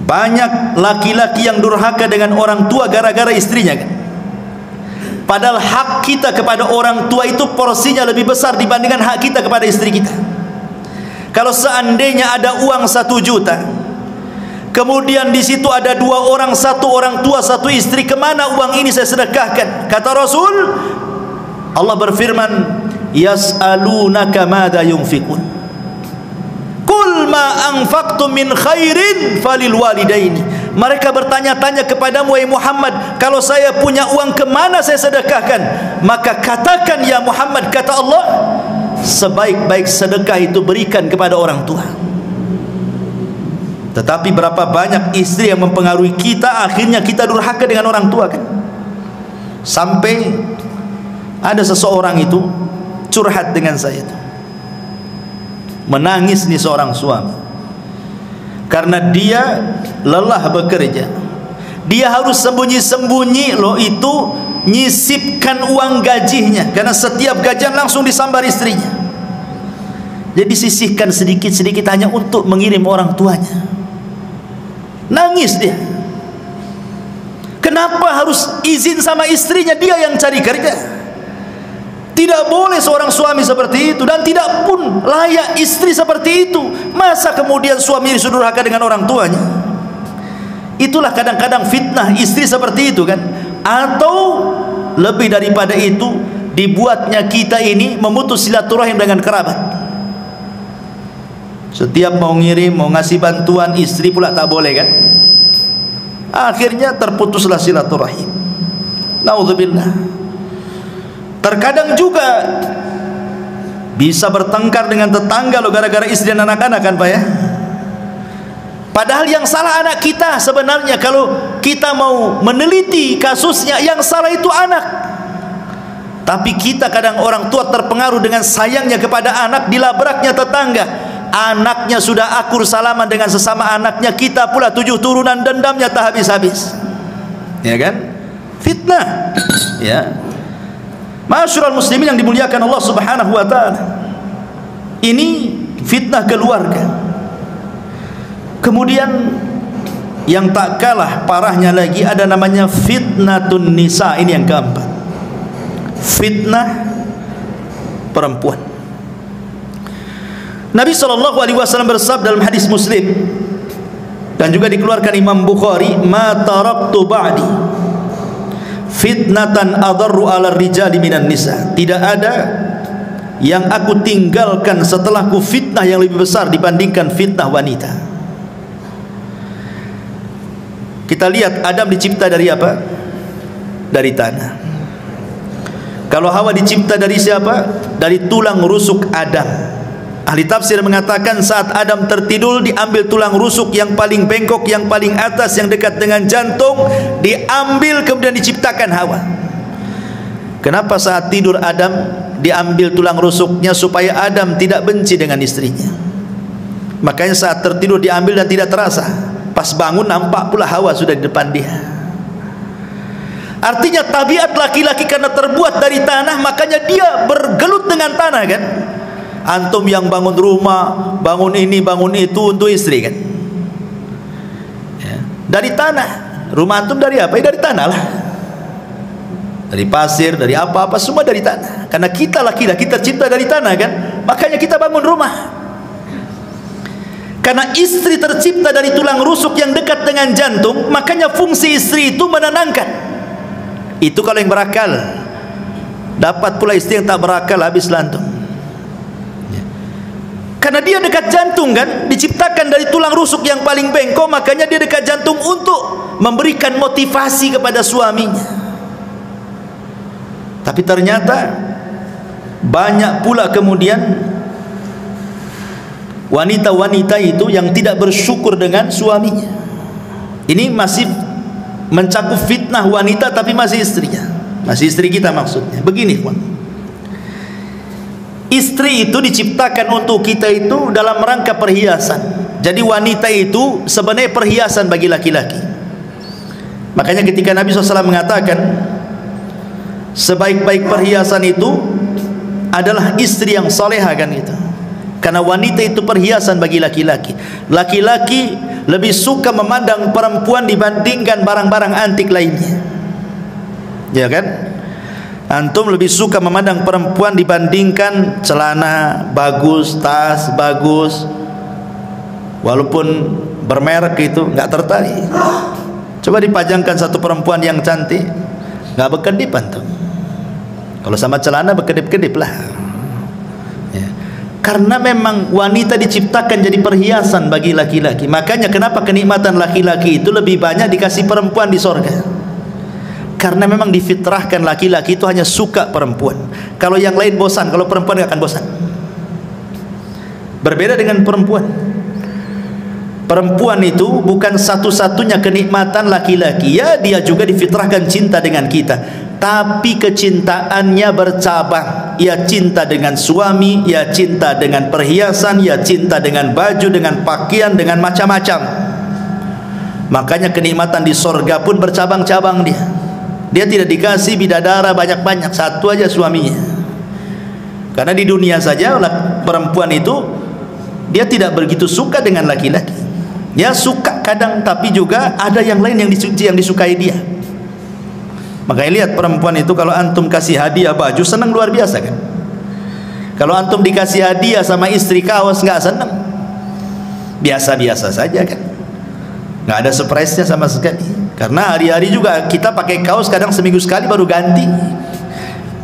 Banyak laki-laki yang durhaka dengan orang tua gara-gara istrinya kan? Padahal hak kita kepada orang tua itu porsinya lebih besar dibandingkan hak kita kepada istri kita. Kalau seandainya ada uang 1 juta, kemudian di situ ada 2 orang, 1 orang tua, 1 istri, kemana uang ini saya sedekahkan? Kata Rasul, Allah berfirman, yas'alunaka madza yunfikun, qul ma anfaqtum min khairin falil walidaini. Mereka bertanya-tanya kepadamu wahai Muhammad, kalau saya punya uang kemana saya sedekahkan? Maka katakan ya Muhammad, kata Allah, sebaik-baik sedekah itu berikan kepada orang tua. Tetapi berapa banyak istri yang mempengaruhi kita, akhirnya kita durhaka dengan orang tua kan? Sampai ada seseorang itu curhat dengan saya itu, menangis nih seorang suami, karena dia lelah bekerja. Dia harus sembunyi-sembunyi loh itu nyisipkan uang gajinya, karena setiap gajian langsung disambar istrinya. Jadi sisihkan sedikit-sedikit hanya untuk mengirim orang tuanya. Nangis dia. Kenapa harus izin sama istrinya? Dia yang cari kerja. Tidak boleh seorang suami seperti itu, dan tidak pun layak istri seperti itu. Masa kemudian suami disudurhaka dengan orang tuanya? Itulah kadang-kadang fitnah istri seperti itu kan. Atau lebih daripada itu, dibuatnya kita ini memutus silaturahim dengan kerabat. Setiap mau ngirim, mau ngasih bantuan, istri pula tak boleh kan. Akhirnya terputuslah silaturahim. Naudzubillah. Terkadang juga bisa bertengkar dengan tetangga lo gara-gara istri dan anak-anak kan Pak ya. Padahal yang salah anak kita sebenarnya. Kalau kita mau meneliti kasusnya, yang salah itu anak. Tapi kita kadang orang tua terpengaruh dengan sayangnya kepada anak, dilabraknya tetangga. Anaknya sudah akur salaman dengan sesama anaknya, kita pula 7 turunan dendamnya tak habis-habis. Ya kan? Fitnah. Ya. Ma'asyiral muslimin yang dimuliakan Allah Subhanahu wa taala. Ini fitnah keluarga. Kemudian yang tak kalah parahnya lagi ada namanya fitnatun nisa. Ini yang keempat. Fitnah perempuan. Nabi SAW bersabda dalam hadis Muslim, dan juga dikeluarkan Imam Bukhari, ma taraktu ba'di fitnatan adarru ala rijali minan nisa. Tidak ada yang aku tinggalkan setelahku fitnah yang lebih besar dibandingkan fitnah wanita. Kita lihat Adam dicipta dari apa? Dari tanah. Kalau Hawa dicipta dari siapa? Dari tulang rusuk Adam. Ahli tafsir mengatakan saat Adam tertidur diambil tulang rusuk yang paling bengkok, yang paling atas, yang dekat dengan jantung, diambil kemudian diciptakan Hawa. Kenapa saat tidur Adam diambil tulang rusuknya? Supaya Adam tidak benci dengan istrinya. Makanya saat tertidur diambil dan tidak terasa. Pas bangun nampak pula Hawa sudah di depan dia. Artinya tabiat laki-laki karena terbuat dari tanah, makanya dia bergelut dengan tanah kan. Antum yang bangun rumah, bangun ini, bangun itu untuk istri kan ya. Dari tanah. Rumah antum dari apa? Dari tanah lah. Dari pasir, dari apa-apa, semua dari tanah. Karena kita laki-laki tercipta dari tanah kan, makanya kita bangun rumah. Karena istri tercipta dari tulang rusuk yang dekat dengan jantung, makanya fungsi istri itu menenangkan. Itu kalau yang berakal. Dapat pula istri yang tak berakal, habis lantung. Karena dia dekat jantung kan, diciptakan dari tulang rusuk yang paling bengkok, makanya dia dekat jantung untuk memberikan motivasi kepada suaminya. Tapi ternyata banyak pula kemudian wanita-wanita itu yang tidak bersyukur dengan suaminya. Ini masih mencakup fitnah wanita, tapi masih istrinya, masih istri kita maksudnya. Begini kawan, istri itu diciptakan untuk kita itu dalam rangka perhiasan. Jadi wanita itu sebenarnya perhiasan bagi laki-laki. Makanya ketika Nabi SAW mengatakan sebaik-baik perhiasan itu adalah istri yang soleha kan gitu. Karena wanita itu perhiasan bagi laki-laki. Laki-laki lebih suka memandang perempuan dibandingkan barang-barang antik lainnya. Ya kan? Antum lebih suka memandang perempuan dibandingkan celana bagus, tas bagus, walaupun bermerek itu nggak tertarik. Coba dipajangkan satu perempuan yang cantik, nggak berkedip antum. Kalau sama celana berkedip-kedip lah. Ya. Karena memang wanita diciptakan jadi perhiasan bagi laki-laki. Makanya kenapa kenikmatan laki-laki itu lebih banyak dikasih perempuan di sorga. Karena memang difitrahkan laki-laki itu hanya suka perempuan. Kalau yang lain bosan, kalau perempuan gak akan bosan. Berbeda dengan perempuan. Perempuan itu bukan satu-satunya kenikmatan laki-laki. Ya, dia juga difitrahkan cinta dengan kita. Tapi kecintaannya bercabang. Ia cinta dengan suami, ia cinta dengan perhiasan, ia cinta dengan baju, dengan pakaian, dengan macam-macam. Makanya kenikmatan di sorga pun bercabang-cabang dia. Dia tidak dikasih bidadara banyak-banyak, satu aja suaminya. Karena di dunia saja perempuan itu dia tidak begitu suka dengan laki-laki. Dia suka kadang, tapi juga ada yang lain yang disukai dia. Makanya lihat perempuan itu, kalau antum kasih hadiah baju senang luar biasa kan. Kalau antum dikasih hadiah sama istri kaos nggak senang, biasa-biasa saja kan, nggak ada surprise-nya sama sekali. Karena hari-hari juga kita pakai kaos kadang seminggu sekali baru ganti.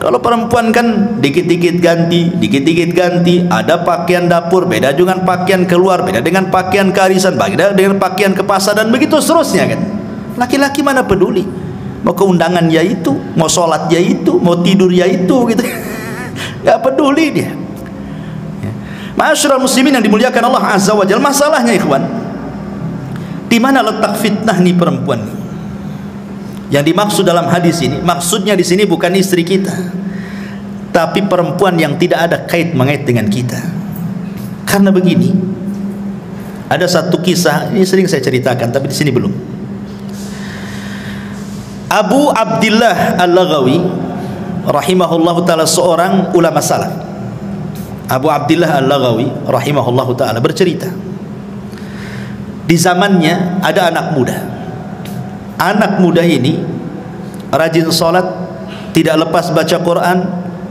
Kalau perempuan kan dikit-dikit ganti, dikit-dikit ganti. Ada pakaian dapur beda dengan pakaian keluar, beda dengan pakaian kearisan, beda dengan pakaian ke pasar, dan begitu seterusnya kan. Laki-laki mana peduli, mau ke undangan ya itu, mau sholat ya itu, mau tidur ya itu gitu. Gak peduli dia. Ma'asyiral muslimin yang dimuliakan Allah Azza wa Jalla, masalahnya ikhwan, di mana letak fitnah nih perempuan nih? Yang dimaksud dalam hadis ini, maksudnya di sini bukan istri kita, tapi perempuan yang tidak ada kait mengait dengan kita. Karena begini, ada satu kisah, ini sering saya ceritakan, tapi di sini belum. Abu Abdillah Al-Laghawi rahimahullahu ta'ala, seorang ulama salaf. Abu Abdillah Al-Laghawi rahimahullahu ta'ala bercerita, di zamannya ada anak muda. Anak muda ini rajin sholat, tidak lepas baca Quran,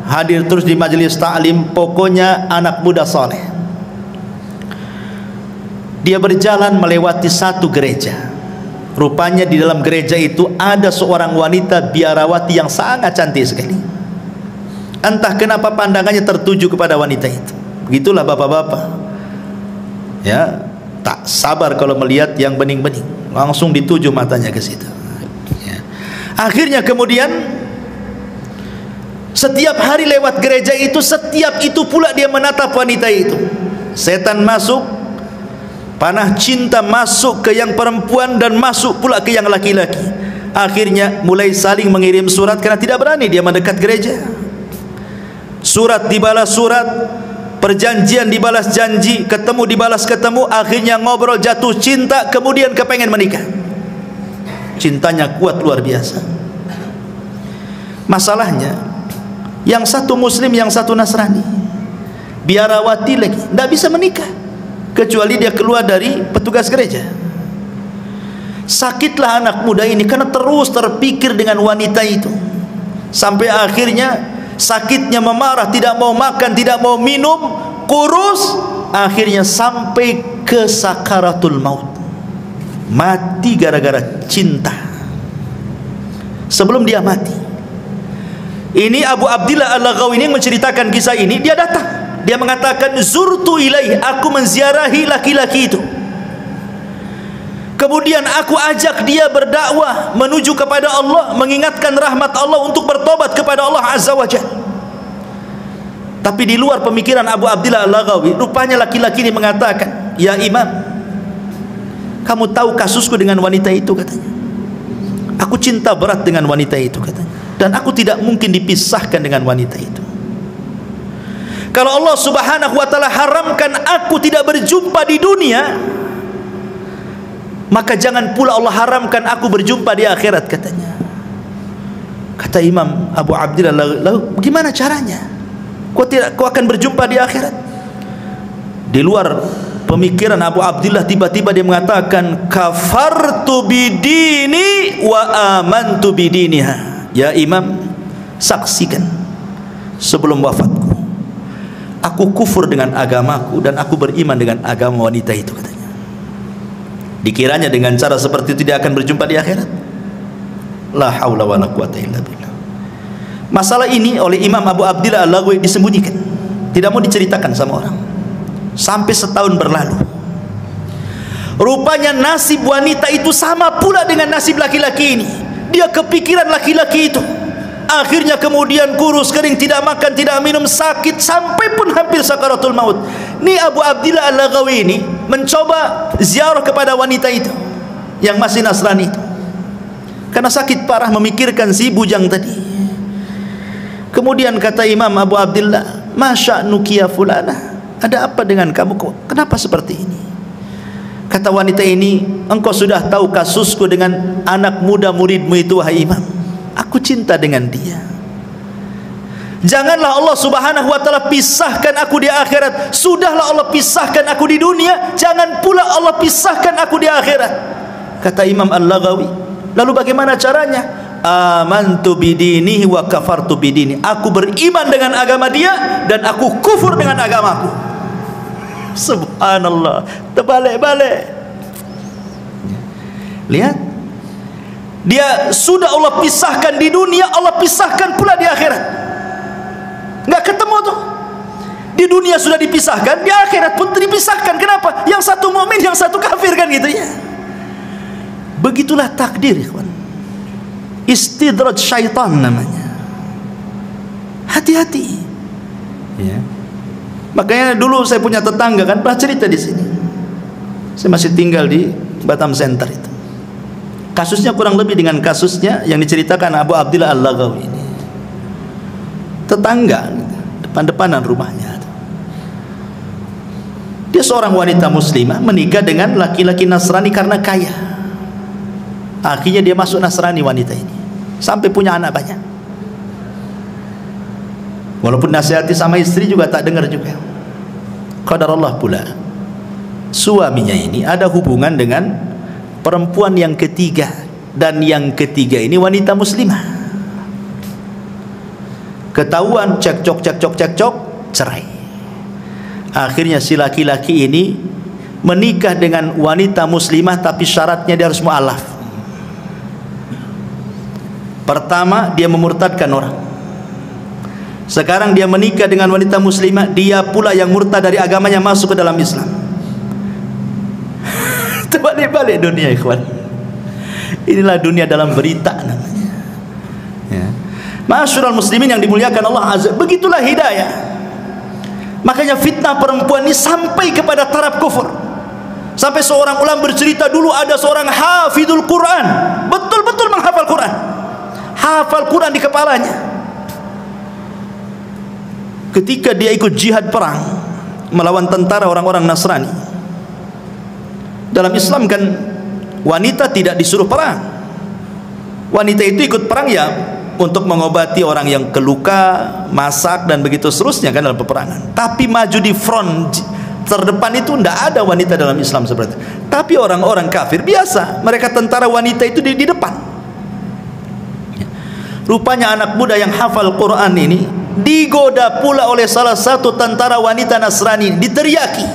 hadir terus di majelis ta'lim, pokoknya anak muda soleh. Dia berjalan melewati satu gereja. Rupanya di dalam gereja itu ada seorang wanita biarawati yang sangat cantik sekali. Entah kenapa pandangannya tertuju kepada wanita itu. Begitulah bapak-bapak, ya, tak sabar kalau melihat yang bening-bening, langsung dituju matanya ke situ ya. Akhirnya kemudian Setiap hari lewat gereja itu, setiap itu pula dia menatap wanita itu. Setan masuk, panah cinta masuk ke yang perempuan dan masuk pula ke yang laki-laki. Akhirnya mulai saling mengirim surat karena tidak berani dia mendekat gereja. Surat dibalas surat, perjanjian dibalas janji, ketemu dibalas ketemu, akhirnya ngobrol, jatuh cinta, kemudian kepengen menikah. Cintanya kuat luar biasa. Masalahnya, yang satu muslim, yang satu Nasrani, biarawati lagi, tidak bisa menikah kecuali dia keluar dari petugas gereja. Sakitlah anak muda ini karena terus terpikir dengan wanita itu, sampai akhirnya sakitnya memarah, tidak mau makan, tidak mau minum, kurus, akhirnya sampai ke sakaratul maut, mati gara-gara cinta. Sebelum dia mati, ini Abu Abdillah Al-Laghawi ini menceritakan kisah ini. Dia datang, dia mengatakan, zurtu ilaih, aku menziarahi laki-laki itu. Kemudian aku ajak dia berdakwah menuju kepada Allah, mengingatkan rahmat Allah untuk bertobat kepada Allah Azza wa Jalla. Tapi di luar pemikiran Abu Abdillah Al-Laghawi, rupanya laki-laki ini mengatakan, ya Imam, kamu tahu kasusku dengan wanita itu, katanya. Aku cinta berat dengan wanita itu, katanya, dan aku tidak mungkin dipisahkan dengan wanita itu. Kalau Allah Subhanahu wa ta'ala haramkan aku tidak berjumpa di dunia, maka jangan pula Allah haramkan aku berjumpa di akhirat, katanya. Kata Imam Abu Abdillah, lalu bagaimana caranya? Kau akan berjumpa di akhirat? Di luar pemikiran Abu Abdillah, tiba-tiba dia mengatakan, kafartu bidini wa amantu bidiniha. Ya Imam, saksikan sebelum wafatku, aku kufur dengan agamaku dan aku beriman dengan agama wanita itu, katanya. Dikiranya dengan cara seperti itu dia akan berjumpa di akhirat. La haula wala quwata illa billah. Masalah ini oleh Imam Abu Abdillah Al-Laghawi disembunyikan, tidak mau diceritakan sama orang. Sampai setahun berlalu, rupanya nasib wanita itu sama pula dengan nasib laki-laki ini. Dia kepikiran laki-laki itu, akhirnya kemudian kurus kering, tidak makan, tidak minum, sakit, sampai pun hampir sakaratul maut. Ini Abu Abdillah Al-Laghawi ini mencoba ziarah kepada wanita itu yang masih Nasrani itu, karena sakit parah memikirkan si bujang tadi. Kemudian kata Imam Abu Abdillah, masya'nuki ya fulana, ada apa dengan kamu, kenapa seperti ini? Kata wanita ini, engkau sudah tahu kasusku dengan anak muda muridmu itu, wahai Imam. Aku cinta dengan dia. Janganlah Allah Subhanahu wa ta'ala pisahkan aku di akhirat. Sudahlah Allah pisahkan aku di dunia, jangan pula Allah pisahkan aku di akhirat. Kata Imam Al-Laghawi, lalu bagaimana caranya? Amantu bidinihi wa kafartu bidini. Aku beriman dengan agama dia dan aku kufur dengan agamaku. Subhanallah, terbalik-balik. Lihat, dia sudah Allah pisahkan di dunia, Allah pisahkan pula di akhirat. Nggak ketemu tuh. Di dunia sudah dipisahkan, di akhirat pun dipisahkan. Kenapa? Yang satu mukmin, yang satu kafir, kan gitu ya. Begitulah takdir, ikhwan. Istidraj syaitan namanya. Hati-hati. Ya. Makanya dulu saya punya tetangga, kan pernah cerita di sini. Saya masih tinggal di Batam Center itu. Kasusnya kurang lebih dengan kasusnya yang diceritakan Abu Abdillah Al-Laghawi ini. Tetangga, depan-depanan rumahnya. Dia seorang wanita muslimah menikah dengan laki-laki Nasrani karena kaya. Akhirnya dia masuk Nasrani wanita ini, sampai punya anak banyak. Walaupun nasihati sama istri juga tak dengar juga. Qadarullah pula, suaminya ini ada hubungan dengan perempuan yang ketiga, dan yang ketiga ini wanita muslimah. Ketahuan, cekcok, cerai. Akhirnya si laki-laki ini menikah dengan wanita muslimah, tapi syaratnya dia harus mu'alaf. Pertama, dia memurtadkan orang. Sekarang dia menikah dengan wanita muslimah, dia pula yang murtad dari agamanya masuk ke dalam Islam. Terbalik-balik dunia, ikhwan. Inilah dunia dalam berita namanya. Ya. Ma'asyiral muslimin yang dimuliakan Allah Azza, begitulah hidayah. Makanya fitnah perempuan ini sampai kepada taraf kufur. Sampai seorang ulama bercerita, dulu ada seorang hafidul Quran, betul-betul menghafal Quran, hafal Quran di kepalanya. Ketika dia ikut jihad perang melawan tentara orang-orang Nasrani, dalam Islam kan wanita tidak disuruh perang. Wanita itu ikut perang ya untuk mengobati orang yang keluka, masak dan begitu seterusnya kan dalam peperangan. Tapi maju di front terdepan itu tidak ada wanita dalam Islam seperti itu. Tapi orang-orang kafir biasa, mereka tentara wanita itu di depan. Rupanya anak muda yang hafal Quran ini digoda pula oleh salah satu tentara wanita Nasrani, diteriaki.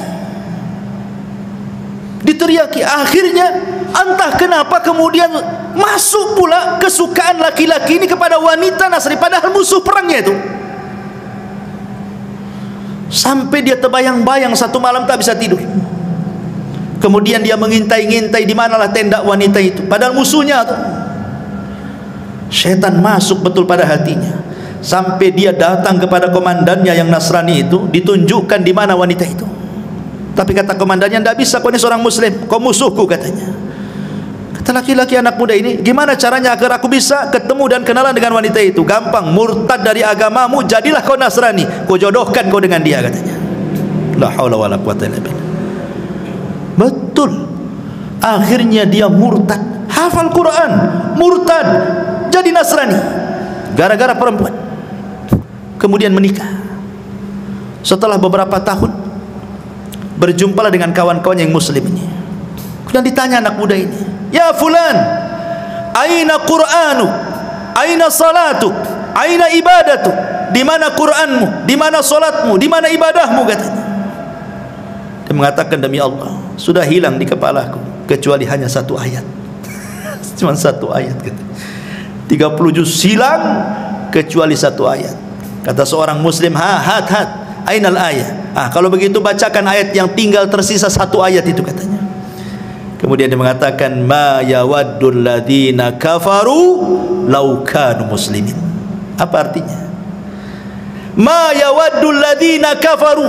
Akhirnya entah kenapa kemudian masuk pula kesukaan laki-laki ini kepada wanita Nasrani, padahal musuh perangnya itu. Sampai dia terbayang-bayang satu malam tak bisa tidur. Kemudian dia mengintai-ngintai di manalah tenda wanita itu, padahal musuhnya tuh. Setan masuk betul pada hatinya, sampai dia datang kepada komandannya yang Nasrani itu, ditunjukkan di mana wanita itu. Tapi kata komandannya, tidak bisa, kau ini seorang muslim, kau musuhku katanya. Kata laki-laki anak muda ini, gimana caranya agar aku bisa ketemu dan kenalan dengan wanita itu? Gampang, murtad dari agamamu, jadilah kau Nasrani, kau jodohkan kau dengan dia katanya. La haula wala quwwata illa billah. Betul. Akhirnya dia murtad, hafal Quran, murtad, jadi Nasrani gara-gara perempuan. Kemudian menikah. Setelah beberapa tahun berjumpalah dengan kawan-kawan yang muslim ini. Kemudian ditanya anak muda ini, ya fulan, aina Qur'anu, aina salatu, aina ibadatu, di mana Qur'anmu, di mana salatmu, di mana ibadahmu katanya. Dia mengatakan, demi Allah, sudah hilang di kepalaku kecuali hanya satu ayat. Cuma satu ayat katanya. 30 juz hilang kecuali satu ayat. Kata seorang muslim, hat ainal ayat. Kalau begitu bacakan ayat yang tinggal tersisa satu ayat itu katanya. Kemudian dia mengatakan, ma yawaddul ladzina kafaru law kanu muslimin. Apa artinya? Ma yawaddul ladzina kafaru,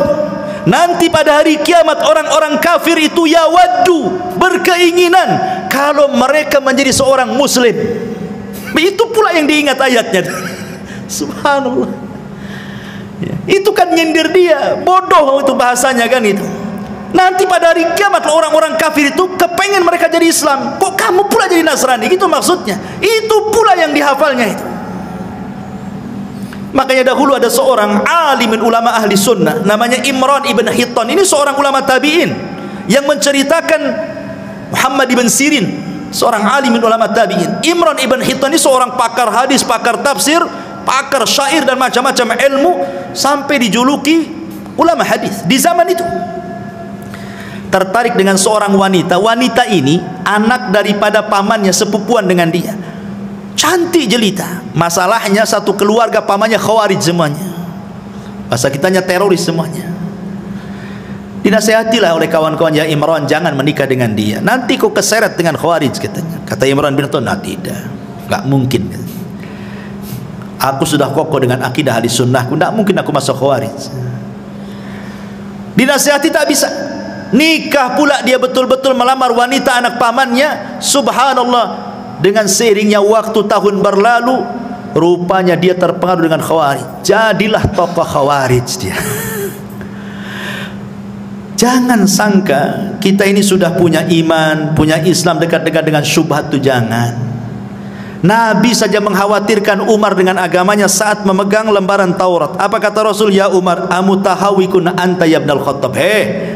nanti pada hari kiamat orang-orang kafir itu yawaddu, berkeinginan kalau mereka menjadi seorang muslim. Itu pula yang diingat ayatnya. Subhanallah. Itu kan nyindir dia, bodoh itu bahasanya kan itu. Nanti pada hari kiamat orang-orang kafir itu kepengen mereka jadi Islam, kok kamu pula jadi Nasrani, gitu maksudnya. Itu pula yang dihafalnya itu. Makanya dahulu ada seorang alimin ulama ahli sunnah namanya Imran ibn Hittan. Ini seorang ulama tabi'in yang menceritakan Muhammad ibn Sirin, seorang alimin ulama tabi'in. Imran ibn Hittan ini seorang pakar hadis, pakar tafsir, pakar syair dan macam-macam ilmu, sampai dijuluki ulama hadis di zaman itu. Tertarik dengan seorang wanita. Wanita ini anak daripada pamannya, sepupuan dengan dia, cantik jelita. Masalahnya satu keluarga pamannya khawarij semuanya, bahasa kitanya teroris semuanya. Dinasihatilah oleh kawan-kawan, ya Imran, jangan menikah dengan dia, nanti kau keseret dengan khawarij katanya. Kata Imran bin Hittan, tidak, nggak mungkin. Aku sudah kokoh dengan akidah ahli sunnahku, tidak mungkin aku masuk khawarij. Dinasihati tak bisa. Nikah pula dia betul-betul melamar wanita anak pamannya. Subhanallah, dengan seiringnya waktu tahun berlalu, rupanya dia terpengaruh dengan khawarij, jadilah tokoh khawarij dia. Jangan sangka kita ini sudah punya iman, punya Islam, dekat-dekat dengan syubhat itu, jangan. Nabi saja mengkhawatirkan Umar dengan agamanya saat memegang lembaran Taurat. Apa kata Rasul? Ya Umar, amutahawikun anta ya ibnal Khattab.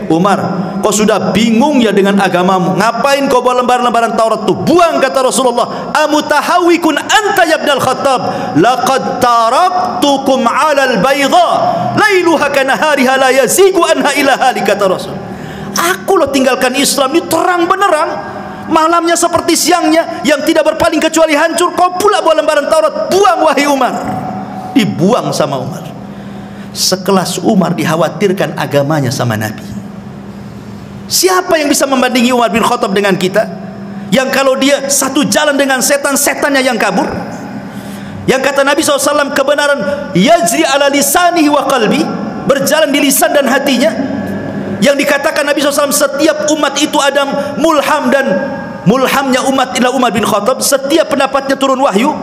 Umar, kau sudah bingung ya dengan agamamu, ngapain kau bawa lembaran-lembaran Taurat itu? Buang, kata Rasulullah. Amutahawikun anta ya ibnal Khattab, laqad taraktukum 'alal bayda lailuha kanahariha la yazigu anha ila hali, kata Rasul. Aku lo tinggalkan Islam ini terang benerang, malamnya seperti siangnya, yang tidak berpaling kecuali hancur. Kau pula bawa lembaran Taurat, buang wahai Umar. Dibuang sama Umar. Sekelas Umar dikhawatirkan agamanya sama Nabi. Siapa yang bisa membandingi Umar bin Khattab dengan kita, yang kalau dia satu jalan dengan setan, setannya yang kabur, Yang kata Nabi SAW, kebenaran yajri ala lisanihi wa qalbi, berjalan di lisan dan hatinya. Yang dikatakan Nabi SAW, setiap umat itu ada mulham, dan mulhamnya umat ila Umar bin Khattab, setiap pendapatnya turun wahyu.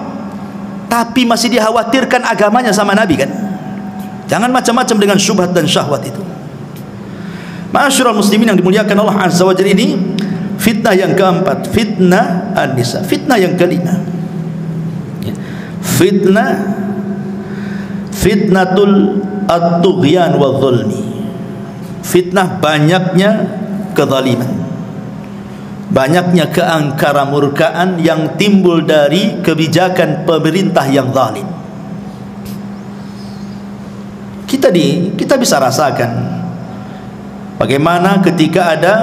Tapi masih dikhawatirkan agamanya sama Nabi kan. Jangan macam-macam dengan syubhat dan syahwat itu. Ma'asyiral muslimin yang dimuliakan Allah Azza wa Jalla, ini fitnah yang keempat, fitnah an-nisa. Fitnah yang kelima, fitnatul at-tughyan wa dhulmi. Fitnah banyaknya kezaliman, banyaknya keangkara-murkaan yang timbul dari kebijakan pemerintah yang zalim. Kita bisa rasakan bagaimana ketika ada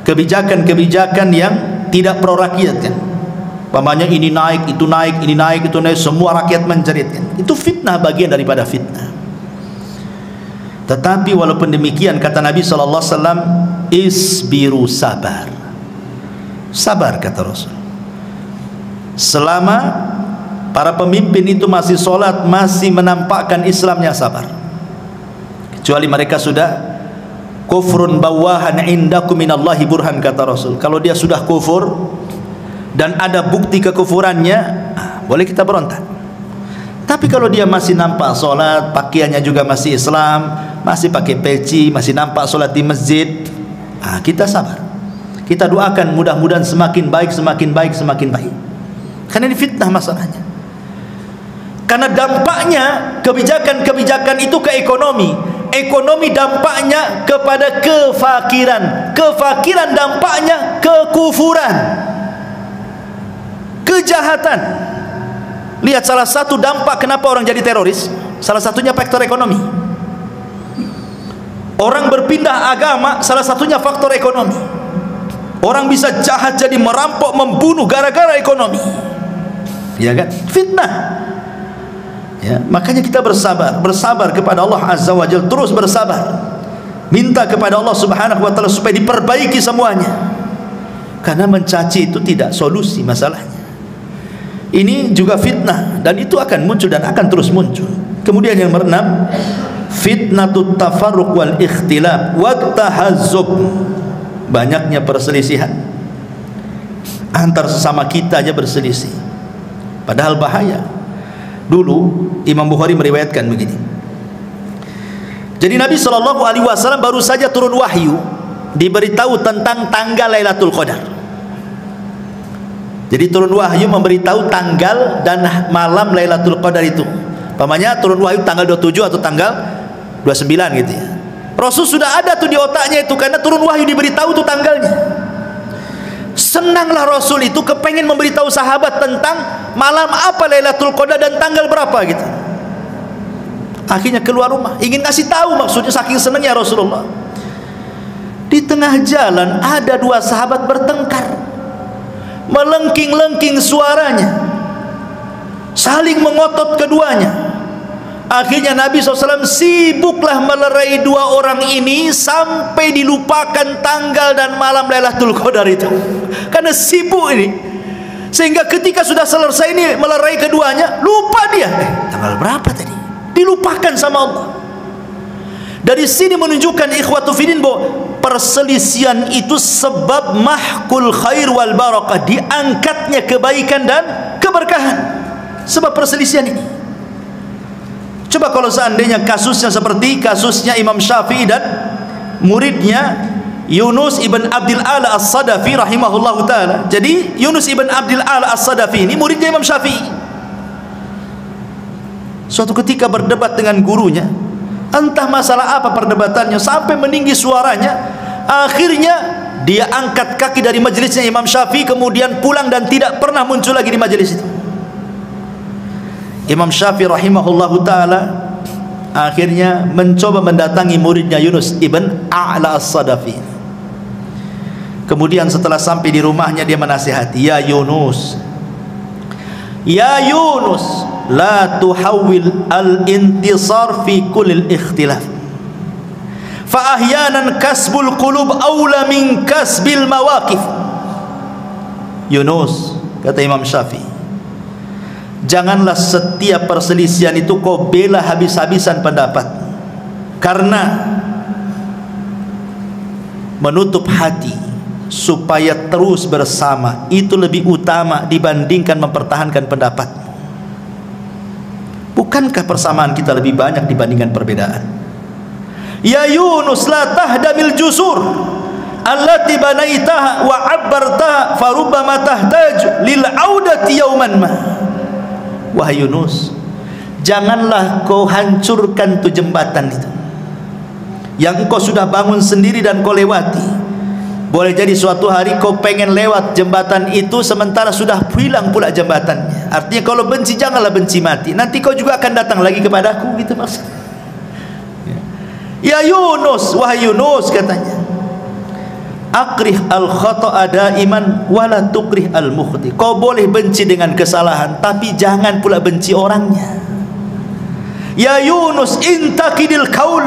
kebijakan-kebijakan yang tidak pro rakyat kan. Pamannya ini naik, itu naik, ini naik, itu naik, semua rakyat menjerit kan. Itu fitnah, bagian daripada fitnah. Tetapi walaupun demikian, kata Nabi SAW, isbiru, sabar. Sabar, kata Rasul. Selama para pemimpin itu masih sholat, masih menampakkan Islamnya, sabar. Kecuali mereka sudah kufrun bawahan indakum minallahi burhan, kata Rasul. Kalau dia sudah kufur dan ada bukti kekufurannya, boleh kita berontak. Tapi kalau dia masih nampak sholat, pakaiannya juga masih Islam, masih pakai peci, masih nampak sholat di masjid, kita sabar. Kita doakan mudah-mudahan semakin baik, semakin baik, semakin baik. Karena ini fitnah masalahnya. Karena dampaknya kebijakan-kebijakan itu ke ekonomi. Ekonomi dampaknya kepada kefakiran. Kefakiran dampaknya kekufuran, kejahatan. Lihat salah satu dampak kenapa orang jadi teroris, salah satunya faktor ekonomi. Orang berpindah agama, salah satunya faktor ekonomi. Orang bisa jahat jadi merampok, membunuh gara-gara ekonomi. Ya kan? Fitnah. Ya, makanya kita bersabar kepada Allah Azza wa Jalla, terus bersabar. Minta kepada Allah Subhanahu wa taala supaya diperbaiki semuanya. Karena mencaci itu tidak solusi masalahnya. Ini juga fitnah, dan itu akan muncul dan akan terus muncul. Kemudian yang keenam, fitnatut tafarruq wal ikhtilaf wat tahazzub. Banyaknya perselisihan antar sesama kita aja berselisih, padahal bahaya. Dulu Imam Bukhari meriwayatkan begini. Jadi Nabi SAW baru saja turun wahyu, diberitahu tentang tanggal Lailatul Qadar. Jadi turun wahyu memberitahu tanggal dan malam Lailatul Qadar itu. Pamannya turun wahyu tanggal 27 atau tanggal 29 gitu ya. Rasul sudah ada tuh di otaknya itu, karena turun wahyu diberitahu tuh tanggalnya. Senanglah Rasul itu, kepengen memberitahu sahabat tentang malam apa Lailatul Qadar dan tanggal berapa gitu. Akhirnya keluar rumah, ingin kasih tahu, maksudnya saking senangnya Rasulullah. Di tengah jalan ada dua sahabat bertengkar, melengking-lengking suaranya, saling mengotot keduanya. Akhirnya Nabi SAW sibuklah melerai dua orang ini sampai dilupakan tanggal dan malam Lailatul Qadar itu, karena sibuk ini. Sehingga ketika sudah selesai ini melerai keduanya, lupa dia tanggal berapa tadi, dilupakan sama Allah. Dari sini menunjukkan ikhwatu fiddin bahwa perselisihan itu sebab mahkul khair wal barakah, diangkatnya kebaikan dan keberkahan sebab perselisihan ini. Coba kalau seandainya kasusnya seperti kasusnya Imam Syafi'i dan muridnya Yunus ibn Abdul A'la As-Sadafi rahimahullahu ta'ala. Jadi Yunus ibn Abdul A'la As-Sadafi ini muridnya Imam Syafi'i. Suatu ketika berdebat dengan gurunya, entah masalah apa perdebatannya, sampai meninggi suaranya. Akhirnya dia angkat kaki dari majelisnya Imam Syafi'i, kemudian pulang dan tidak pernah muncul lagi di majelis itu. Imam Syafi'i rahimahullahu ta'ala akhirnya mencoba mendatangi muridnya Yunus ibn A'la As-Sadafi. Kemudian setelah sampai di rumahnya, dia menasihati, ya Yunus, la tuhawil al-intisar fi kullil ikhtilaf, fa ahyanan kasbul qulub awla min kasbil mawaqif. Yunus, kata Imam Syafi'i, Janganlah setiap perselisihan itu kau bela habis-habisan pendapat, karena menutup hati supaya terus bersama itu lebih utama dibandingkan mempertahankan pendapat. Bukankah persamaan kita lebih banyak dibandingkan perbedaan? Ya Yunus, la tahdamil jusur allati banaitaha wa abbartaha farubbama tahtaj lil audati yauman ma. Wahai Yunus, janganlah kau hancurkan tu jembatan itu yang engkau sudah bangun sendiri dan kau lewati. Boleh jadi suatu hari kau pengen lewat jembatan itu sementara sudah hilang pula jembatannya. Artinya kalau benci, janganlah benci mati, nanti kau juga akan datang lagi kepadaku, gitu maksudnya. Ya Yunus, wahai Yunus, katanya, akrih al khata'a daiman wala tukrih al mukhti. Kau boleh benci dengan kesalahan, tapi jangan pula benci orangnya. Ya Yunus, intaqidil qaul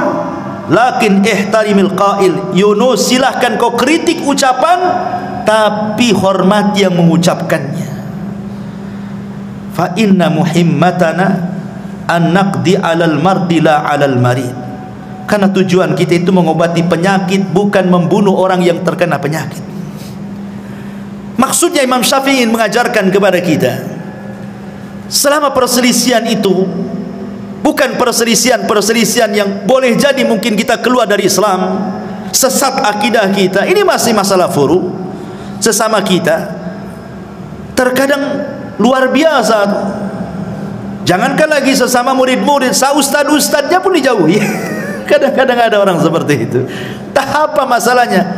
lakin ihtarimil qail. Yunus, silahkan kau kritik ucapan, tapi hormati yang mengucapkannya. Fa inna muhimmatana an naqdi alal mardi la alal marid. Karena tujuan kita itu mengobati penyakit, bukan membunuh orang yang terkena penyakit. Maksudnya Imam Syafi'i mengajarkan kepada kita, selama perselisihan itu bukan perselisihan yang boleh jadi mungkin kita keluar dari Islam, sesat akidah kita, ini masih masalah furu sesama kita. Terkadang luar biasa, jangankan lagi sesama murid-murid, ustad-ustadnya pun dijauhi. Kadang-kadang ada orang seperti itu. Tak apa masalahnya.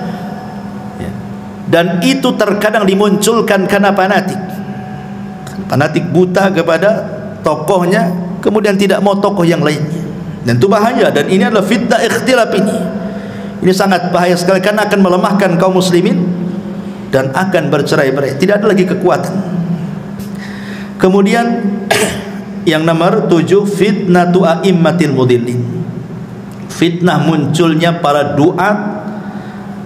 Dan itu terkadang dimunculkan karena fanatik. Fanatik buta kepada tokohnya, kemudian tidak mau tokoh yang lainnya. Dan itu bahaya. Dan ini adalah fitnah ikhtilaf ini. Ini sangat bahaya sekali, karena akan melemahkan kaum muslimin dan akan bercerai-berai. Tidak ada lagi kekuatan. Kemudian yang nomor 7, fitnatu a'immatil mudillin. Fitnah munculnya para duat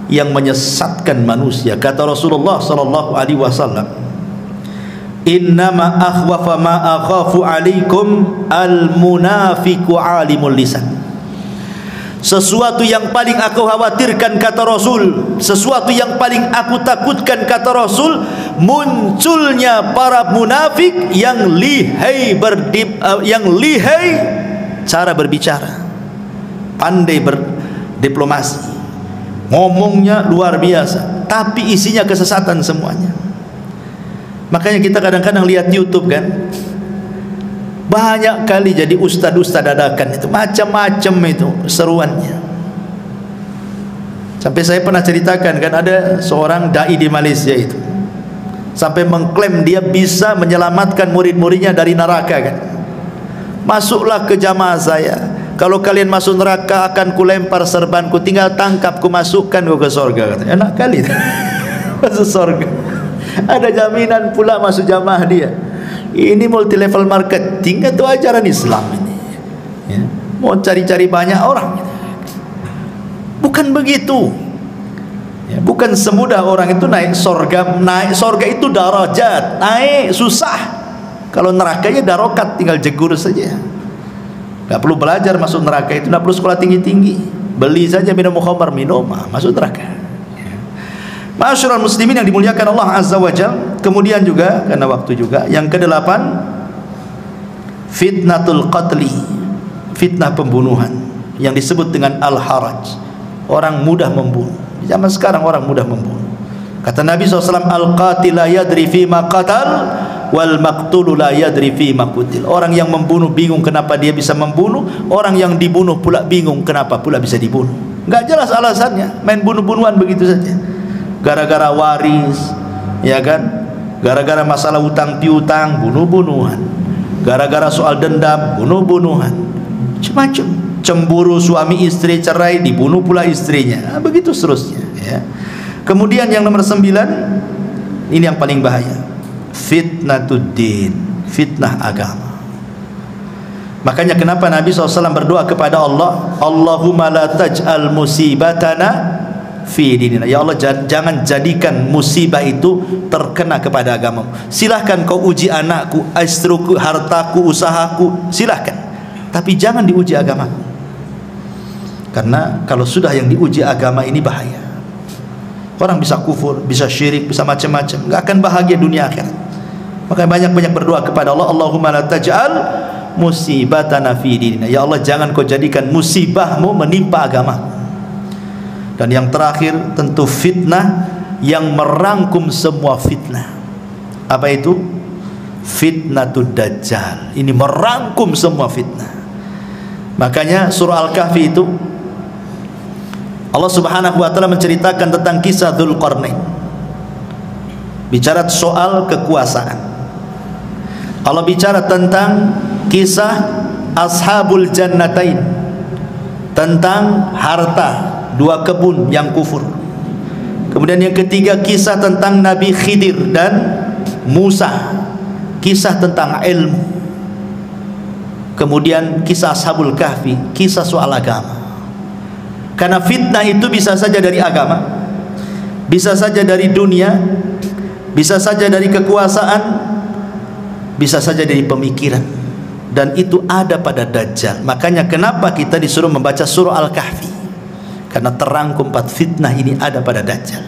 yang menyesatkan manusia. Kata Rasulullah sallallahu alaihi wasallam, innama akhwafa ma akhafu alaikum al munafiqu alimul lisan. Sesuatu yang paling aku khawatirkan, kata Rasul, sesuatu yang paling aku takutkan, kata Rasul, munculnya para munafik yang lihai cara berbicara, pandai berdiplomasi, ngomongnya luar biasa, tapi isinya kesesatan semuanya. Makanya kita kadang-kadang lihat YouTube kan, banyak kali jadi ustad-ustad dadakan itu, macam-macam itu seruannya. Sampai saya pernah ceritakan kan, ada seorang dai di Malaysia itu sampai mengklaim dia bisa menyelamatkan murid-muridnya dari neraka kan. Masuklah ke jamaah saya, kalau kalian masuk neraka akan kulempar serbanku, tinggal tangkap ku masukkan ke surga. Enak kali masuk surga, ada jaminan pula masuk jamaah dia. Ini multi level marketing atau ajaran Islam ini ya? Mau cari-cari banyak orang, bukan begitu ya. Bukan semudah orang itu naik surga. Naik surga itu darajat, naik susah. Kalau nerakanya darokat, tinggal jegur saja. Tak perlu belajar masuk neraka itu, tak perlu sekolah tinggi-tinggi, beli saja minum khamar, minum masuk neraka. Ma'asyiral muslimin yang dimuliakan Allah Azza wa Jalla. Kemudian juga karena waktu juga, yang ke-8, fitnatul qatli, fitnah pembunuhan yang disebut dengan al-haraj. Orang mudah membunuh. Di zaman sekarang orang mudah membunuh. Kata Nabi SAW, al-qatil la yadri fima qatal wal maqtulu la yadri fima qutil. Orang yang membunuh bingung kenapa dia bisa membunuh, orang yang dibunuh pula bingung kenapa pula bisa dibunuh. Enggak jelas alasannya, main bunuh-bunuhan begitu saja. Gara-gara waris, ya kan? Gara-gara masalah utang piutang, bunuh-bunuhan. Gara-gara soal dendam, bunuh-bunuhan. Macam-macam. Cemburu suami istri cerai, dibunuh pula istrinya. Begitu seterusnya, ya. Kemudian yang nomor 9, ini yang paling bahaya, fitnatuddin, fitnah agama. Makanya kenapa Nabi SAW berdoa kepada Allah, Allahumma la taj'al musibatana fi dinina. Ya Allah, jangan jadikan musibah itu terkena kepada agamamu. Silahkan kau uji anakku, istriku, hartaku, usahaku, silahkan, tapi jangan diuji agamaku. Karena kalau sudah yang diuji agama ini bahaya. Orang bisa kufur, bisa syirik, bisa macam-macam, nggak akan bahagia dunia akhirat. Maka banyak-banyak berdoa kepada Allah, Allahumma la taj'al musibatana fi dinina. Ya Allah, jangan kau jadikan musibahmu menimpa agama. Dan yang terakhir tentu fitnah yang merangkum semua fitnah. Apa itu? Fitnatud Dajjal. Ini merangkum semua fitnah. Makanya surah Al-Kahfi itu Allah Subhanahu wa taala menceritakan tentang kisah Dzulqarnain. Bicara soal kekuasaan. Allah bicara tentang kisah Ashabul Jannatain, tentang harta, dua kebun yang kufur. Kemudian yang ketiga kisah tentang Nabi Khidir dan Musa, kisah tentang ilmu. Kemudian kisah Ashabul Kahfi, kisah soal agama. Karena fitnah itu bisa saja dari agama, bisa saja dari dunia, bisa saja dari kekuasaan, bisa saja dari pemikiran. Dan itu ada pada Dajjal. Makanya kenapa kita disuruh membaca surah Al-Kahfi? Karena terangkum 4 fitnah ini ada pada Dajjal.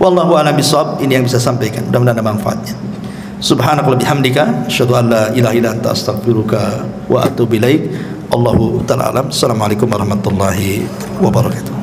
Wallahu a'lam bishawab. Ini yang bisa sampaikan, mudah-mudahan ada manfaatnya. Subhanakallahumma bihamdika asyhadu an la ilaha illa anta astaghfiruka wa atubu ilaik. Allahu ta'ala alam. Assalamualaikum warahmatullahi wabarakatuh.